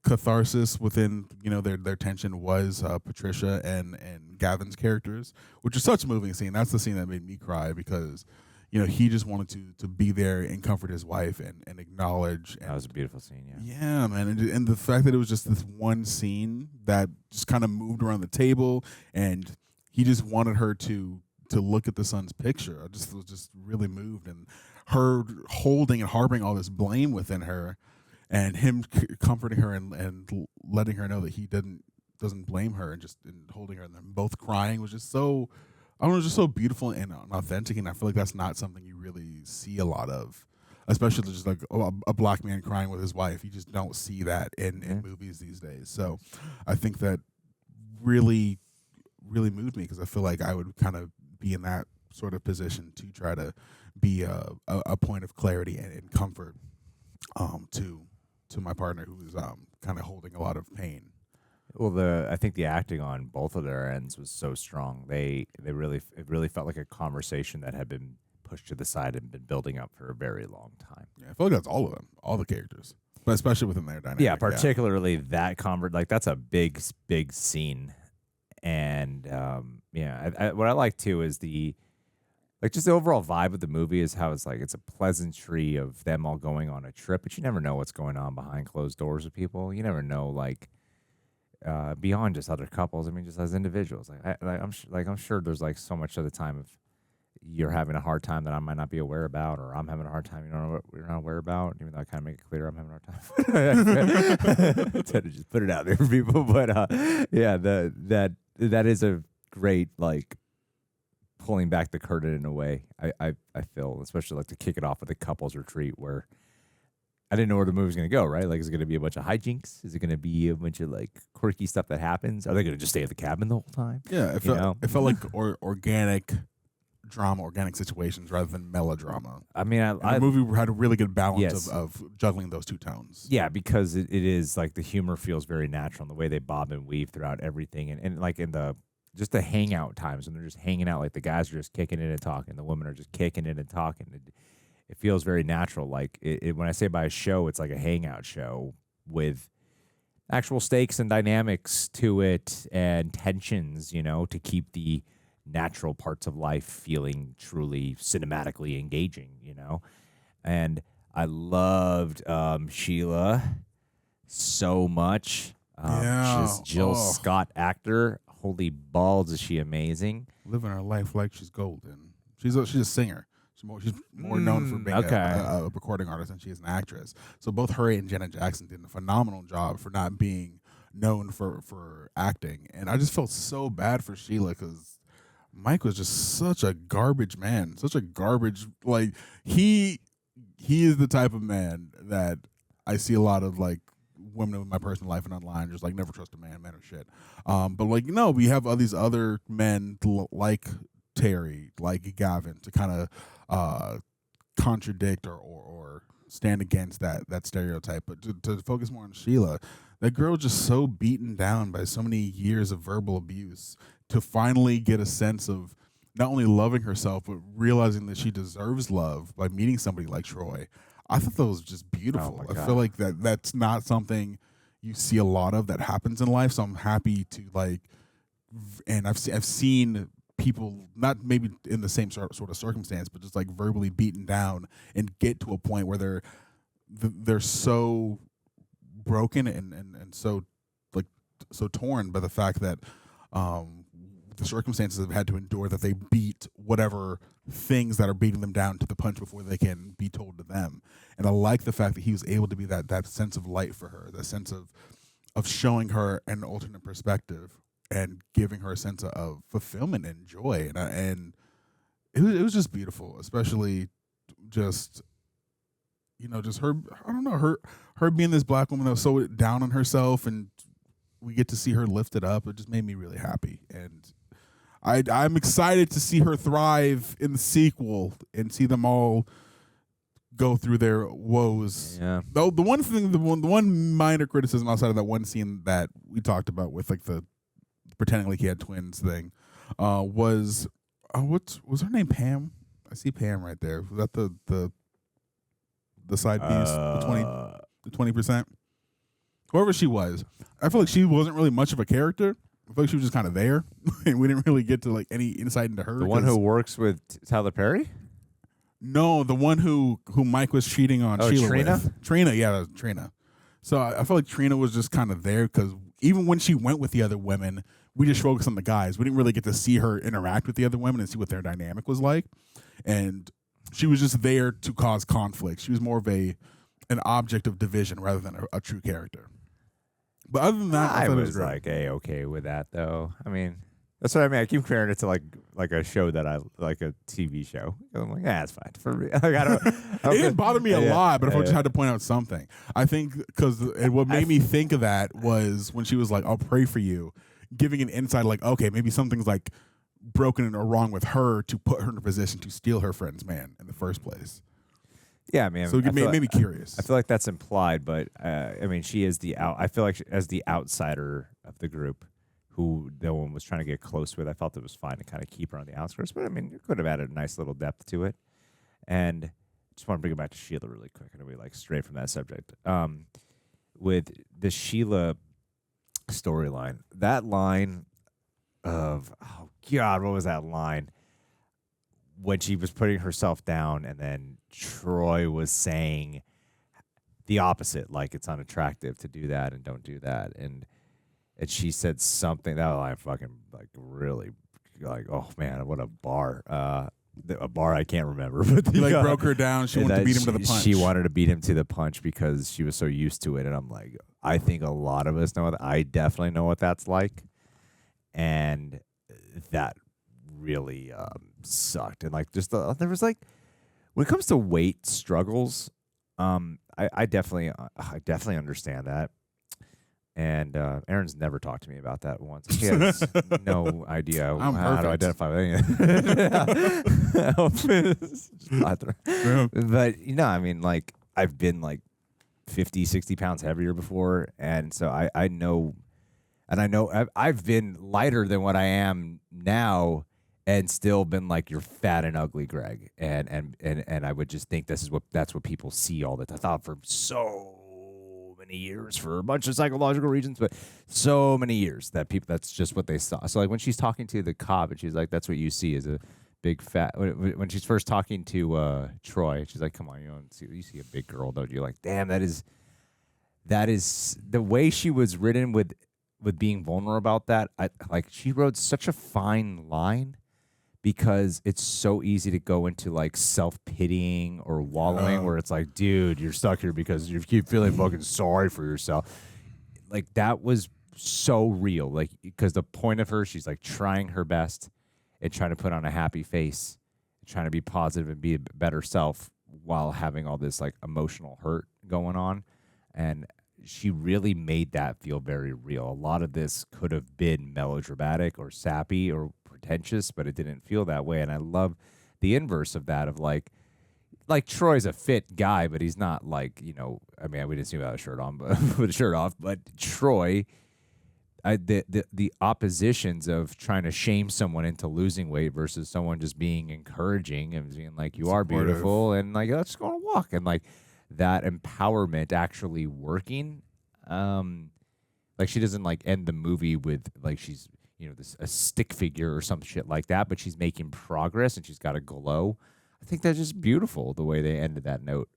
catharsis within, you know, their tension was Patricia and Gavin's characters, which is such a moving scene. That's the scene that made me cry because, you know, he just wanted to be there and comfort his wife and acknowledge. And, that was a beautiful scene, yeah. Yeah, man. And the fact that it was just this one scene that just kind of moved around the table and he just wanted her to look at the son's picture. I just was just really moved. And her holding and harboring all this blame within her and him comforting her and letting her know that he doesn't blame her and holding her and them both crying was just so... I don't know, just so beautiful and authentic, and I feel like that's not something you really see a lot of, especially just like a black man crying with his wife. You just don't see that in movies these days. So I think that really, really moved me because I feel like I would kind of be in that sort of position to try to be a point of clarity and comfort to my partner who is kind of holding a lot of pain. Well, I think the acting on both of their ends was so strong. It really felt like a conversation that had been pushed to the side and been building up for a very long time. Yeah, I feel like that's all of them, all the characters, but especially within their dynamic. Yeah, particularly that like that's a big scene, and what I like too is Like just the overall vibe of the movie is how it's like it's a pleasantry of them all going on a trip, but you never know what's going on behind closed doors with people. You never know, like beyond just other couples. I mean, just as individuals. I'm sure there's like so much of the time of you're having a hard time that I might not be aware about, or I'm having a hard time you don't know what you're not aware about. Even though I kind of make it clear I'm having a hard time. I tend to just put it out there for people, but yeah, that is a great like. Pulling back the curtain in a way, I feel, especially like to kick it off with a couples retreat where I didn't know where the movie's going to go, right? Like, is it going to be a bunch of hijinks? Is it going to be a bunch of like quirky stuff that happens? Are they going to just stay at the cabin the whole time? Yeah, it felt like organic drama, organic situations rather than melodrama. I mean, the movie had a really good balance Yes. of juggling those two tones. Yeah, because it is like the humor feels very natural in the way they bob and weave throughout everything. And like in the just the hangout times when they're just hanging out, like the guys are just kicking it and talking, the women are just kicking it and talking. It feels very natural. Like when I say by a show, it's like a hangout show with actual stakes and dynamics to it and tensions, you know, to keep the natural parts of life feeling truly cinematically engaging, you know. And I loved Sheila so much. She's Jill Scott actor. Holy balls, is she amazing? Living her life like she's golden. She's a singer. She's more known for being a recording artist than she is an actress. So both her and Janet Jackson did a phenomenal job for not being known for acting. And I just felt so bad for Sheila because Mike was just such a garbage man. Such a garbage, like, he is the type of man that I see a lot of, like, women in my personal life and online just like never trust a man or shit. But like, you know, we have all these other men like Terry, like Gavin, to kind of contradict or stand against that stereotype. But to focus more on Sheila, that girl just so beaten down by so many years of verbal abuse to finally get a sense of not only loving herself but realizing that she deserves love by meeting somebody like Troy. I thought that was just beautiful. I feel like that's not something you see a lot of that happens in life. So I'm happy to like, and I've seen people not maybe in the same sort of circumstance, but just like verbally beaten down and get to a point where they're so broken and so like so torn by the fact that the circumstances have had to endure that they beat whatever things that are beating them down to the punch before they can be told to them. And I like the fact that he was able to be that sense of light for her, that sense of showing her an alternate perspective and giving her a sense of fulfillment and joy. And it was just beautiful, especially just, you know, just her, I don't know, her being this black woman that was so down on herself and we get to see her lifted up. It just made me really happy. And I'm excited to see her thrive in the sequel and see them all go through their woes. Yeah. Though the one minor criticism outside of that one scene that we talked about with like the pretending like he had twins thing was what was her name? Pam? I see Pam right there. Was that the side piece? The 20%? Whoever she was. I feel like she wasn't really much of a character. I feel like she was just kind of there, and we didn't really get to like any insight into her. The one who works with Tyler Perry? No, the one who Mike was cheating on Sheila Trina? with. Trina, yeah, that was Trina. So I feel like Trina was just kind of there because even when she went with the other women, we just focused on the guys. We didn't really get to see her interact with the other women and see what their dynamic was like. And she was just there to cause conflict. She was more of an object of division rather than a true character. But other than that, I thought it was great. Like okay with that though. I mean, that's what I mean. I keep comparing it to like a show that I like, a TV show. I'm like, yeah, it's fine for me. Like, I don't. It didn't bother me a lot, but if I just had to point out something, I think because what made me think of that was when she was like, "I'll pray for you," giving an insight like, okay, maybe something's like broken or wrong with her to put her in a position to steal her friend's man in the first place. Yeah, I mean, so it made me curious. I feel like that's implied, but I mean, she is I feel like as the outsider of the group, who no one was trying to get close with, I felt it was fine to kind of keep her on the outskirts. But I mean, you could have added a nice little depth to it. And I just want to bring it back to Sheila really quick. I know we like straight from that subject. With the Sheila storyline, that line of, oh God, what was that line? when she was putting herself down, and then Troy was saying the opposite, like it's unattractive to do that and don't do that, and she said something that I fucking like really like, oh man, what a bar. A bar I can't remember, but he like broke her down. She wanted to beat him to the punch. She wanted to beat him to the punch because she was so used to it. And I'm like, I think a lot of us know that. I definitely know what that's like, and that really sucked. And like, just there was like, when it comes to weight struggles, I definitely understand that. And Aaron's never talked to me about that once. He has no idea how to identify with anything. But, I mean, like, I've been, like, 50, 60 pounds heavier before. And so I know, and I know I've been lighter than what I am now and still been like, you're fat and ugly, Greg. And I would just think that's what people see all the time. I thought for so many years, for a bunch of psychological reasons, but so many years that that's just what they saw. So like when she's talking to the cop and she's like, that's what you see is a big fat, when she's first talking to Troy, she's like, come on, you see a big girl, don't you? Like, damn, that is the way she was written with being vulnerable about that. She wrote such a fine line, because it's so easy to go into like self-pitying or wallowing where it's like, dude, you're stuck here because you keep feeling fucking sorry for yourself. Like, that was so real. Like, because the point of her, she's like trying her best and trying to put on a happy face, trying to be positive and be a better self while having all this like emotional hurt going on. And she really made that feel very real. A lot of this could have been melodramatic or sappy or pretentious, but it didn't feel that way. And I love the inverse of that, of like Troy's a fit guy, but he's not like, I mean, we didn't see him without a shirt on, but with a shirt off. But Troy, the oppositions of trying to shame someone into losing weight versus someone just being encouraging and being like, you are beautiful, and like, let's go on a walk, and like that empowerment actually working. Like, she doesn't like end the movie with like she's a stick figure or some shit like that, but she's making progress and she's got a glow. I think that's just beautiful the way they ended that note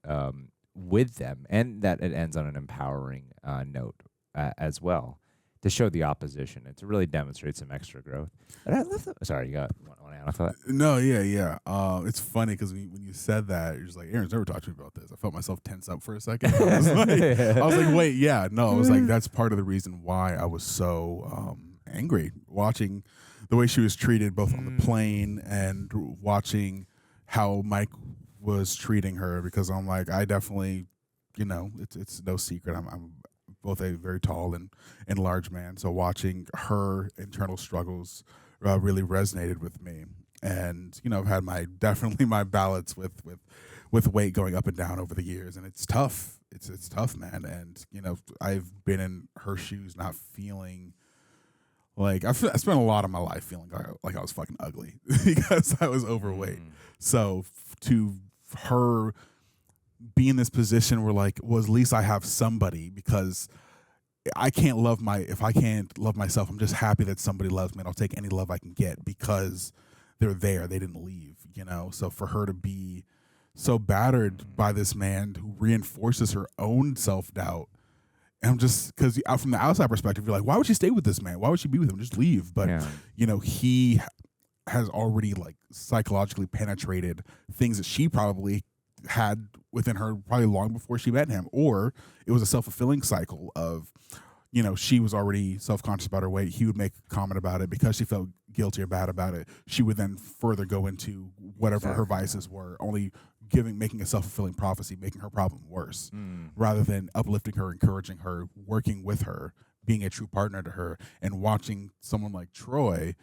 with them, and that it ends on an empowering note as well, to show the opposition and to really demonstrate some extra growth. And I love that. Sorry, you got one add on to that? No, yeah. It's funny because when you said that, you're just like, Aaron's never talked to me about this. I felt myself tense up for a second. I was like, wait, yeah, no. I was like, that's part of the reason why I was so angry watching the way she was treated, both on the plane and watching how Mike was treating her, because I'm like, I definitely, it's no secret. I'm both a very tall and large man. So watching her internal struggles really resonated with me. And, I've had definitely my ballots with weight going up and down over the years, and it's tough. It's tough, man. And, I've been in her shoes, not feeling like I spent a lot of my life feeling like I was fucking ugly because I was overweight. So to her be in this position where like, well, at least I have somebody, because if I can't love myself, I'm just happy that somebody loves me, and I'll take any love I can get because they're there. They didn't leave, So for her to be so battered by this man who reinforces her own self-doubt, and I'm just, because from the outside perspective, you're like, why would she stay with this man? Why would she be with him? Just leave. But, he has already like psychologically penetrated things that she probably had within her probably long before she met him. Or it was a self-fulfilling cycle of, she was already self-conscious about her weight. He would make a comment about it. Because she felt guilty or bad about it, she would then further go into whatever her vices were, only making a self-fulfilling prophecy, making her problem worse, rather than uplifting her, encouraging her, working with her, being a true partner to her. And watching someone like Troy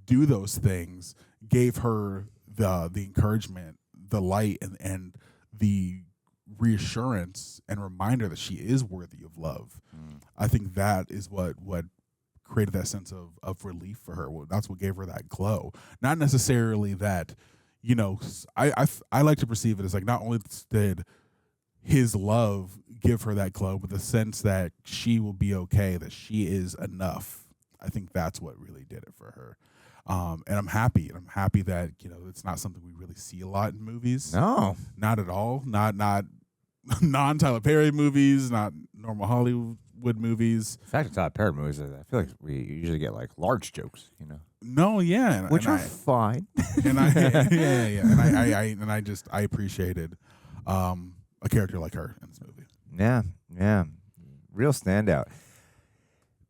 do those things gave her the encouragement, the light, and the reassurance and reminder that she is worthy of love. I think that is what created that sense of relief for her. That's what gave her that glow. Not necessarily that, I like to perceive it as like, not only did his love give her that glow, but the sense that she will be okay, that she is enough. I think that's what really did it for her. And I'm happy. And I'm happy that, you know, it's not something we really see a lot in movies. No. Not at all. Not non-Tyler Perry movies, not normal Hollywood movies. In fact, Tyler Perry movies, I feel like we usually get like large jokes, you know. No, yeah. Which are fine. And And I appreciated a character like her in this movie. Yeah, yeah. Real standout.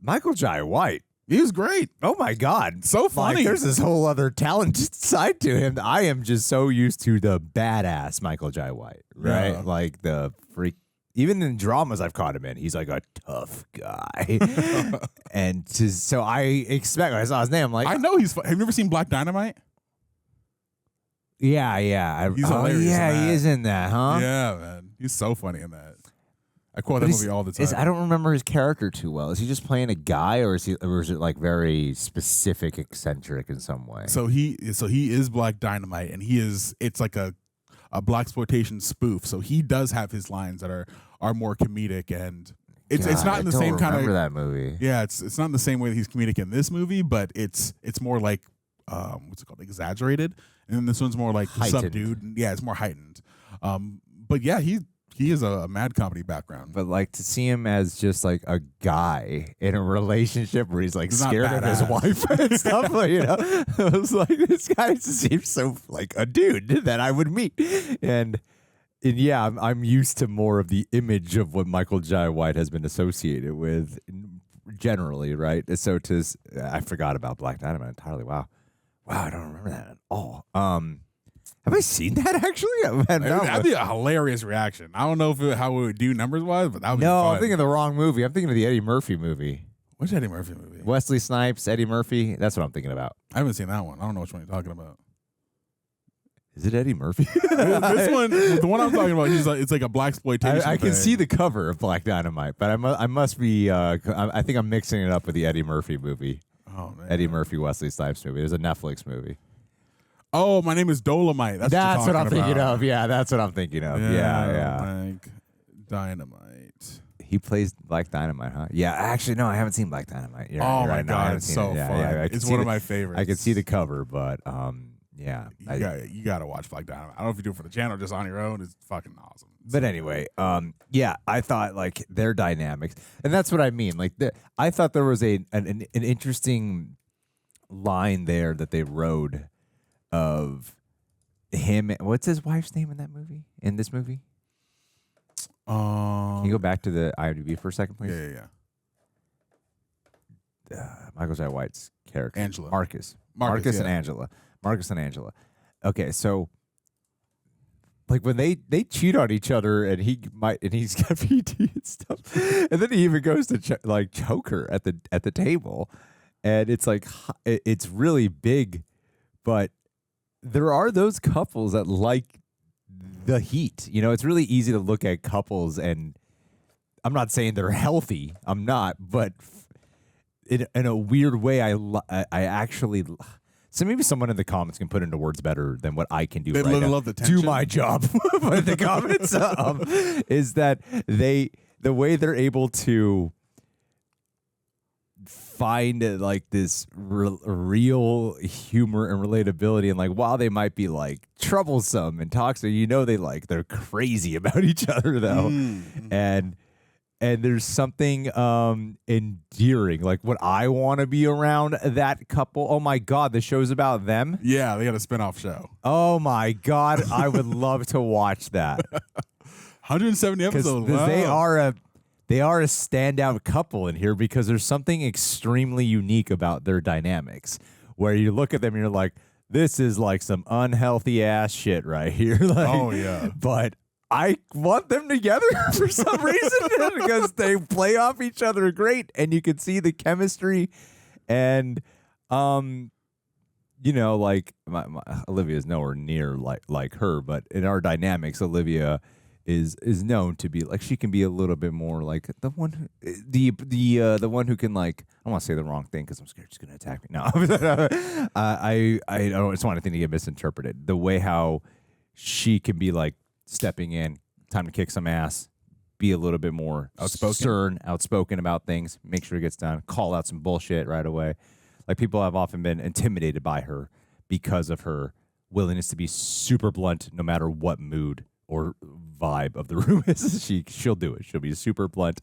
Michael Jai White. He was great. Oh my God. So funny. Like, there's this whole other talent side to him. I am just so used to the badass Michael Jai White, right? Yeah. Like the freak. Even in dramas I've caught him in, he's like a tough guy. And so I expect, when I saw his name, I'm like, I know he's. Have you ever seen Black Dynamite? Yeah. He's hilarious. Yeah, in that. he is in that, huh? Yeah, man. He's so funny in that. I quote that But movie all the time. I don't remember his character too well. Is he just playing a guy, or is it like very specific, eccentric in some way? So he is Black Dynamite, and it's like a blaxploitation spoof. So he does have his lines that are more comedic, and it's not in the same kind of. Remember that movie? Yeah, it's not in the same way that he's comedic in this movie, but it's more like what's it called, exaggerated, and then this one's more like Heightened. subdued. Yeah, it's more heightened. But yeah, he is a mad comedy background. But like to see him as just like a guy in a relationship where he's like He's not scared of his badass. wife and stuff, you know, I was like, this guy seems so like a dude that I would meet, and yeah, I'm used to more of the image of what Michael Jai White has been associated with generally, right? So I forgot about Black Dynamite entirely. Wow, I don't remember that at all. Have I seen that actually? That'd be a hilarious reaction. I don't know how it would do numbers wise, but that would be No, fun. I'm thinking of the wrong movie. I'm thinking of the Eddie Murphy movie. Which Eddie Murphy movie? Wesley Snipes, Eddie Murphy. That's what I'm thinking about. I haven't seen that one. I don't know which one you're talking about. Is it Eddie Murphy? This one, the one I'm talking about, it's like a blaxploitation. I can thing. see the cover of Black Dynamite, but I must be. I think I'm mixing it up with the Eddie Murphy movie. Oh man, Eddie Murphy, Wesley Snipes movie. There's a Netflix movie. Oh, My Name is Dolomite. That's what I'm thinking of. Yeah, that's what I'm thinking of. Yeah. Black Dynamite. He plays Black Dynamite, huh? Yeah, actually, no, I haven't seen Black Dynamite. You're Oh my right. No, I God, haven't it's seen so it. fun. I can It's see one of the- my favorites. I can see the cover, but yeah. You gotta watch Black Dynamite. I don't know if you do it for the channel or just on your own. It's fucking awesome. But anyway, yeah, I thought like their dynamics, and that's what I mean. Like, I thought there was an interesting line there that they wrote of him. What's his wife's name in that movie? In this movie? Can you go back to the IMDb for a second, please? Yeah. Michael Jai White's character, Angela. Marcus yeah. and Angela. Marcus and Angela. Okay, like when they cheat on each other, and he's got PT and stuff, and then he even goes to choke her at the table, and it's like it's really big, but there are those couples that like the heat. You know, it's really easy to look at couples, and I'm not saying they're healthy. I'm not, but in a weird way, I actually. So maybe someone in the comments can put into words better than what I can do. They right now. love the tension. Do my job in the comments. Is that the way they're able to find like this real humor and relatability, and like while they might be like troublesome and toxic, you know, they're crazy about each other though, and there's something endearing. Like, would I want to be around that couple? Oh my God, the show's about them? Yeah, they got a spinoff show. Oh my God, I would love to watch that. 170 episodes. Because Wow. they are a standout couple in here, because there's something extremely unique about their dynamics, where you look at them and you're like, this is like some unhealthy ass shit right here. Like, Oh, yeah. But I want them together for some reason, because they play off each other great, and you can see the chemistry, and you know, like Olivia is nowhere near like her, but in our dynamics, Olivia is known to be like, she can be a little bit more like the one the one who can, like, I don't want to say the wrong thing because I'm scared she's gonna attack me. No, I don't just want anything to get misinterpreted. The way how she can be like stepping in, time to kick some ass, be a little bit more outspoken about things, make sure it gets done, call out some bullshit right away. Like people have often been intimidated by her because of her willingness to be super blunt no matter what mood or vibe of the room is. She'll do it. She'll be super blunt,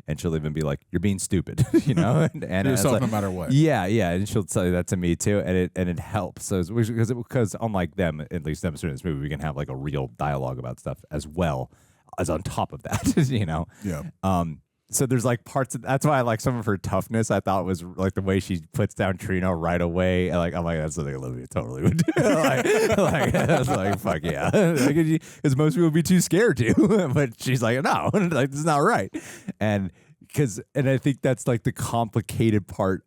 and she'll even be like, "You're being stupid," you know, and yourself like, no matter what. Yeah, and she'll tell you that to me too, and it helps. So because unlike them, at least them in this movie, we can have like a real dialogue about stuff as well as on top of that, you know. Yeah. So there's like parts of that's why I like some of her toughness. I thought was like the way she puts down Trina right away. And like I'm like, that's something Olivia totally would do. That's like fuck yeah. Because most people would be too scared to. But she's like, no, like this is not right. And I think that's like the complicated part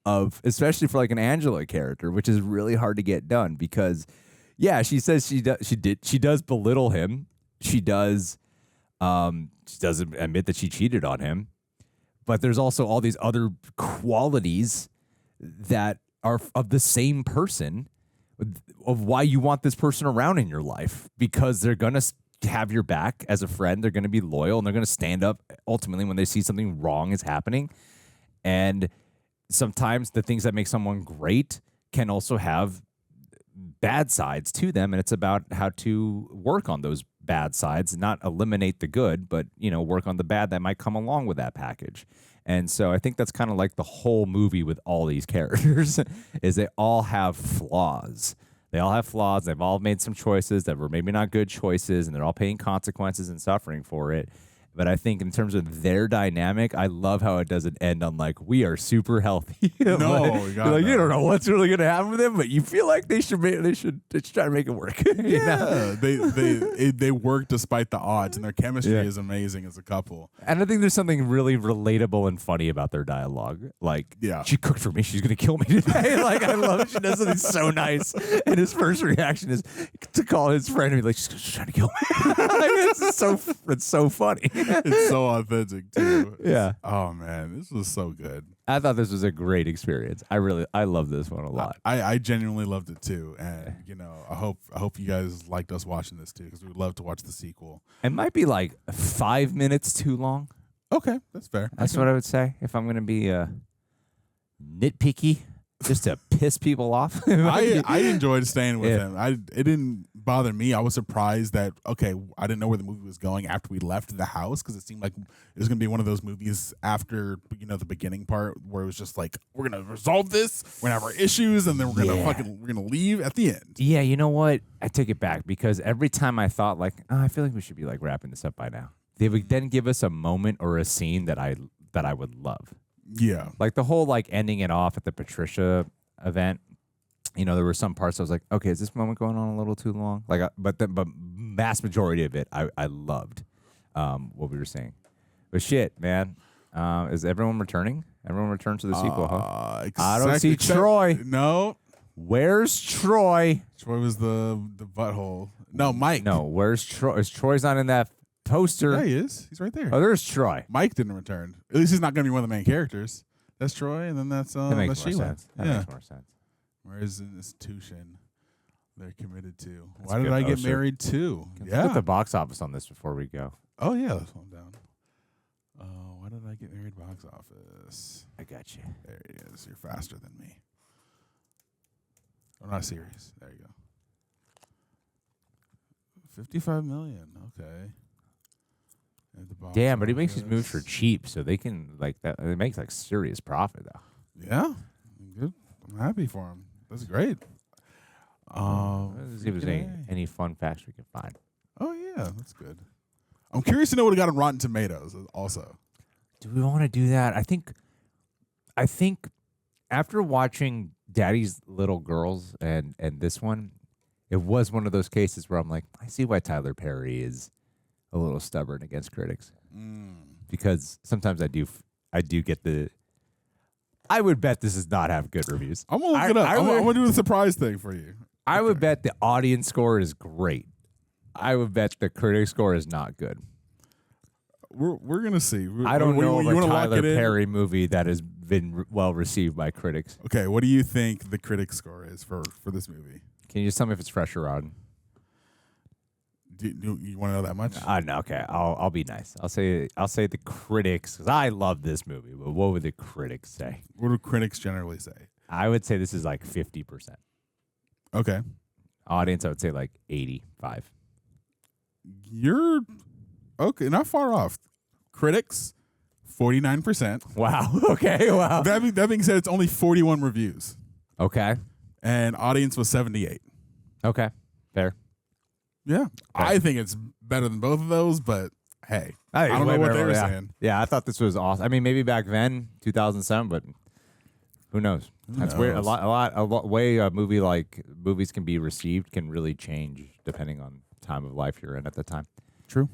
of, especially for like an Angela character, which is really hard to get done because yeah, she says she does belittle him. She doesn't admit that she cheated on him, but there's also all these other qualities that are of the same person of why you want this person around in your life, because they're going to have your back as a friend. They're going to be loyal and they're going to stand up ultimately when they see something wrong is happening. And sometimes the things that make someone great can also have bad sides to them. And it's about how to work on those bad sides, not eliminate the good, but, you know, work on the bad that might come along with that package. And so I think that's kind of like the whole movie with all these characters is they all have flaws. They all have flaws. They've all made some choices that were maybe not good choices, and they're all paying consequences and suffering for it. But I think in terms of their dynamic, I love how it doesn't end on like, we are super healthy. No, like, you don't know what's really going to happen with them, but you feel like they should try to make it work. Yeah, they work despite the odds, and their chemistry is amazing as a couple. And I think there's something really relatable and funny about their dialogue. Like, she cooked for me. She's going to kill me today. Like, I love it. She does something so nice. And his first reaction is to call his friend and be like, she's trying to kill me. Like, it's so funny. It's so authentic too. Yeah. Oh man, this was so good. I thought this was a great experience. I love this one a lot. I genuinely loved it too, and you know, I hope you guys liked us watching this too, because we would love to watch the sequel. It might be like 5 minutes too long. Okay, that's fair. That's what I would say if I'm going to be nitpicky, just to piss people off. I enjoyed staying with him. It didn't bother me. I was surprised that I didn't know where the movie was going after we left the house, because it seemed like it was gonna be one of those movies after, you know, the beginning part where it was just like, we're gonna resolve this, we're gonna have our issues, and then we're gonna leave at the end. Yeah, you know what? I take it back, because every time I thought like, oh, I feel like we should be like wrapping this up by now, they would then give us a moment or a scene that I would love. Yeah, like the whole like ending it off at the Patricia event. You know, there were some parts I was like, okay, is this moment going on a little too long? Like, but vast majority of it, I loved what we were saying. But shit, man, is everyone returning? Everyone returned to the sequel, huh? I don't see Troy. No, where's Troy? Troy was the butthole. No, Mike. No, where's Troy? Troy's not in that poster. Yeah, he is. He's right there. Oh, there's Troy. Mike didn't return. At least he's not going to be one of the main characters. That's Troy, and then that's that makes more Sheila. sense. That makes more sense. Where's the institution they're committed to? That's Why did good. I get Sure. married to? Let's put the box office on this before we go. Oh, yeah. That's one down. Why did I get married box office? I got you. There he is. You're faster than me. Oh, not serious. There you go. 55 million. Okay. At the box Damn, but he makes his office. moves for cheap, so they can like that. It makes like serious profit though. Yeah. Good. I'm happy for him. That's great. Let's see if there's any fun facts we can find. Oh, yeah. That's good. I'm curious to know what it got on Rotten Tomatoes also. Do we want to do that? I think after watching Daddy's Little Girls and this one, it was one of those cases where I'm like, I see why Tyler Perry is a little stubborn against critics. Because sometimes I do get the... I would bet this does not have good reviews. I'm going to look it up. I'm going to do a surprise thing for you. I would bet the audience score is great. I would bet the critic score is not good. We're going to see. I don't know of you a wanna lock Tyler it in? Perry movie that has been well received by critics. Okay, what do you think the critic score is for this movie? Can you just tell me if it's fresh or on? Do you want to know that much? No, okay. I'll be nice. I'll say the critics, because I love this movie. But what would the critics say? What do critics generally say? I would say this is like 50%. Okay. Audience, I would say like 85. You're okay, not far off. Critics, 49%. Wow. Okay. Wow. That being said, it's only 41 reviews. Okay. And audience was 78. Okay. Fair. Yeah. I think it's better than both of those, but hey, I don't know what they were saying. Yeah, I thought this was awesome. I mean, maybe back then, 2007, but who knows? That's weird. Movies can be received can really change depending on time of life you're in at the time. True.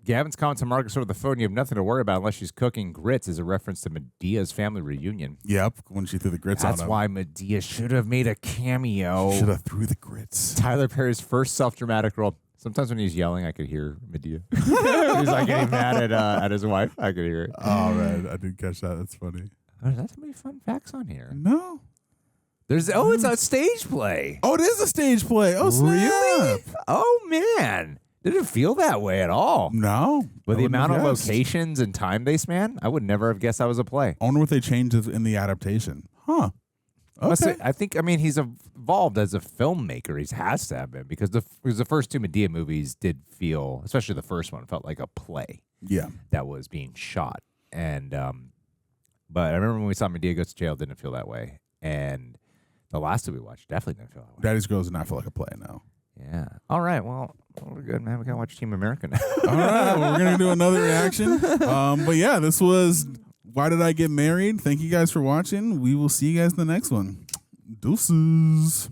Gavin's comment to Marcus over the phone, you have nothing to worry about unless she's cooking grits, is a reference to Medea's family reunion. Yep, when she threw the grits on him. That's why Madea should have made a cameo. Should have threw the grits. Tyler Perry's first self-dramatic role. Sometimes when he's yelling, I could hear Madea. He's like getting mad at his wife. I could hear it. Oh, man, I didn't catch that. That's funny. Oh, that's so many fun facts on here. No. It's a stage play. Oh, it is a stage play. Oh, snap. Really? Oh, man. Didn't feel that way at all. No. With the amount of locations and time they span, I would never have guessed that was a play. I wonder what they changed in the adaptation. Huh. Okay. I mean, he's evolved as a filmmaker. He has to have been because the first two Madea movies did feel, especially the first one, felt like a play. Yeah. That was being shot. And, but I remember when we saw Madea Goes to Jail, it didn't feel that way. And the last two we watched definitely didn't feel that way. Daddy's Girls did not feel like a play, no. Yeah. All right. Well, we're good, man. We gotta watch Team America now. All right. Well, we're gonna do another reaction. But yeah, this was Why Did I Get Married? Thank you guys for watching. We will see you guys in the next one. Deuces.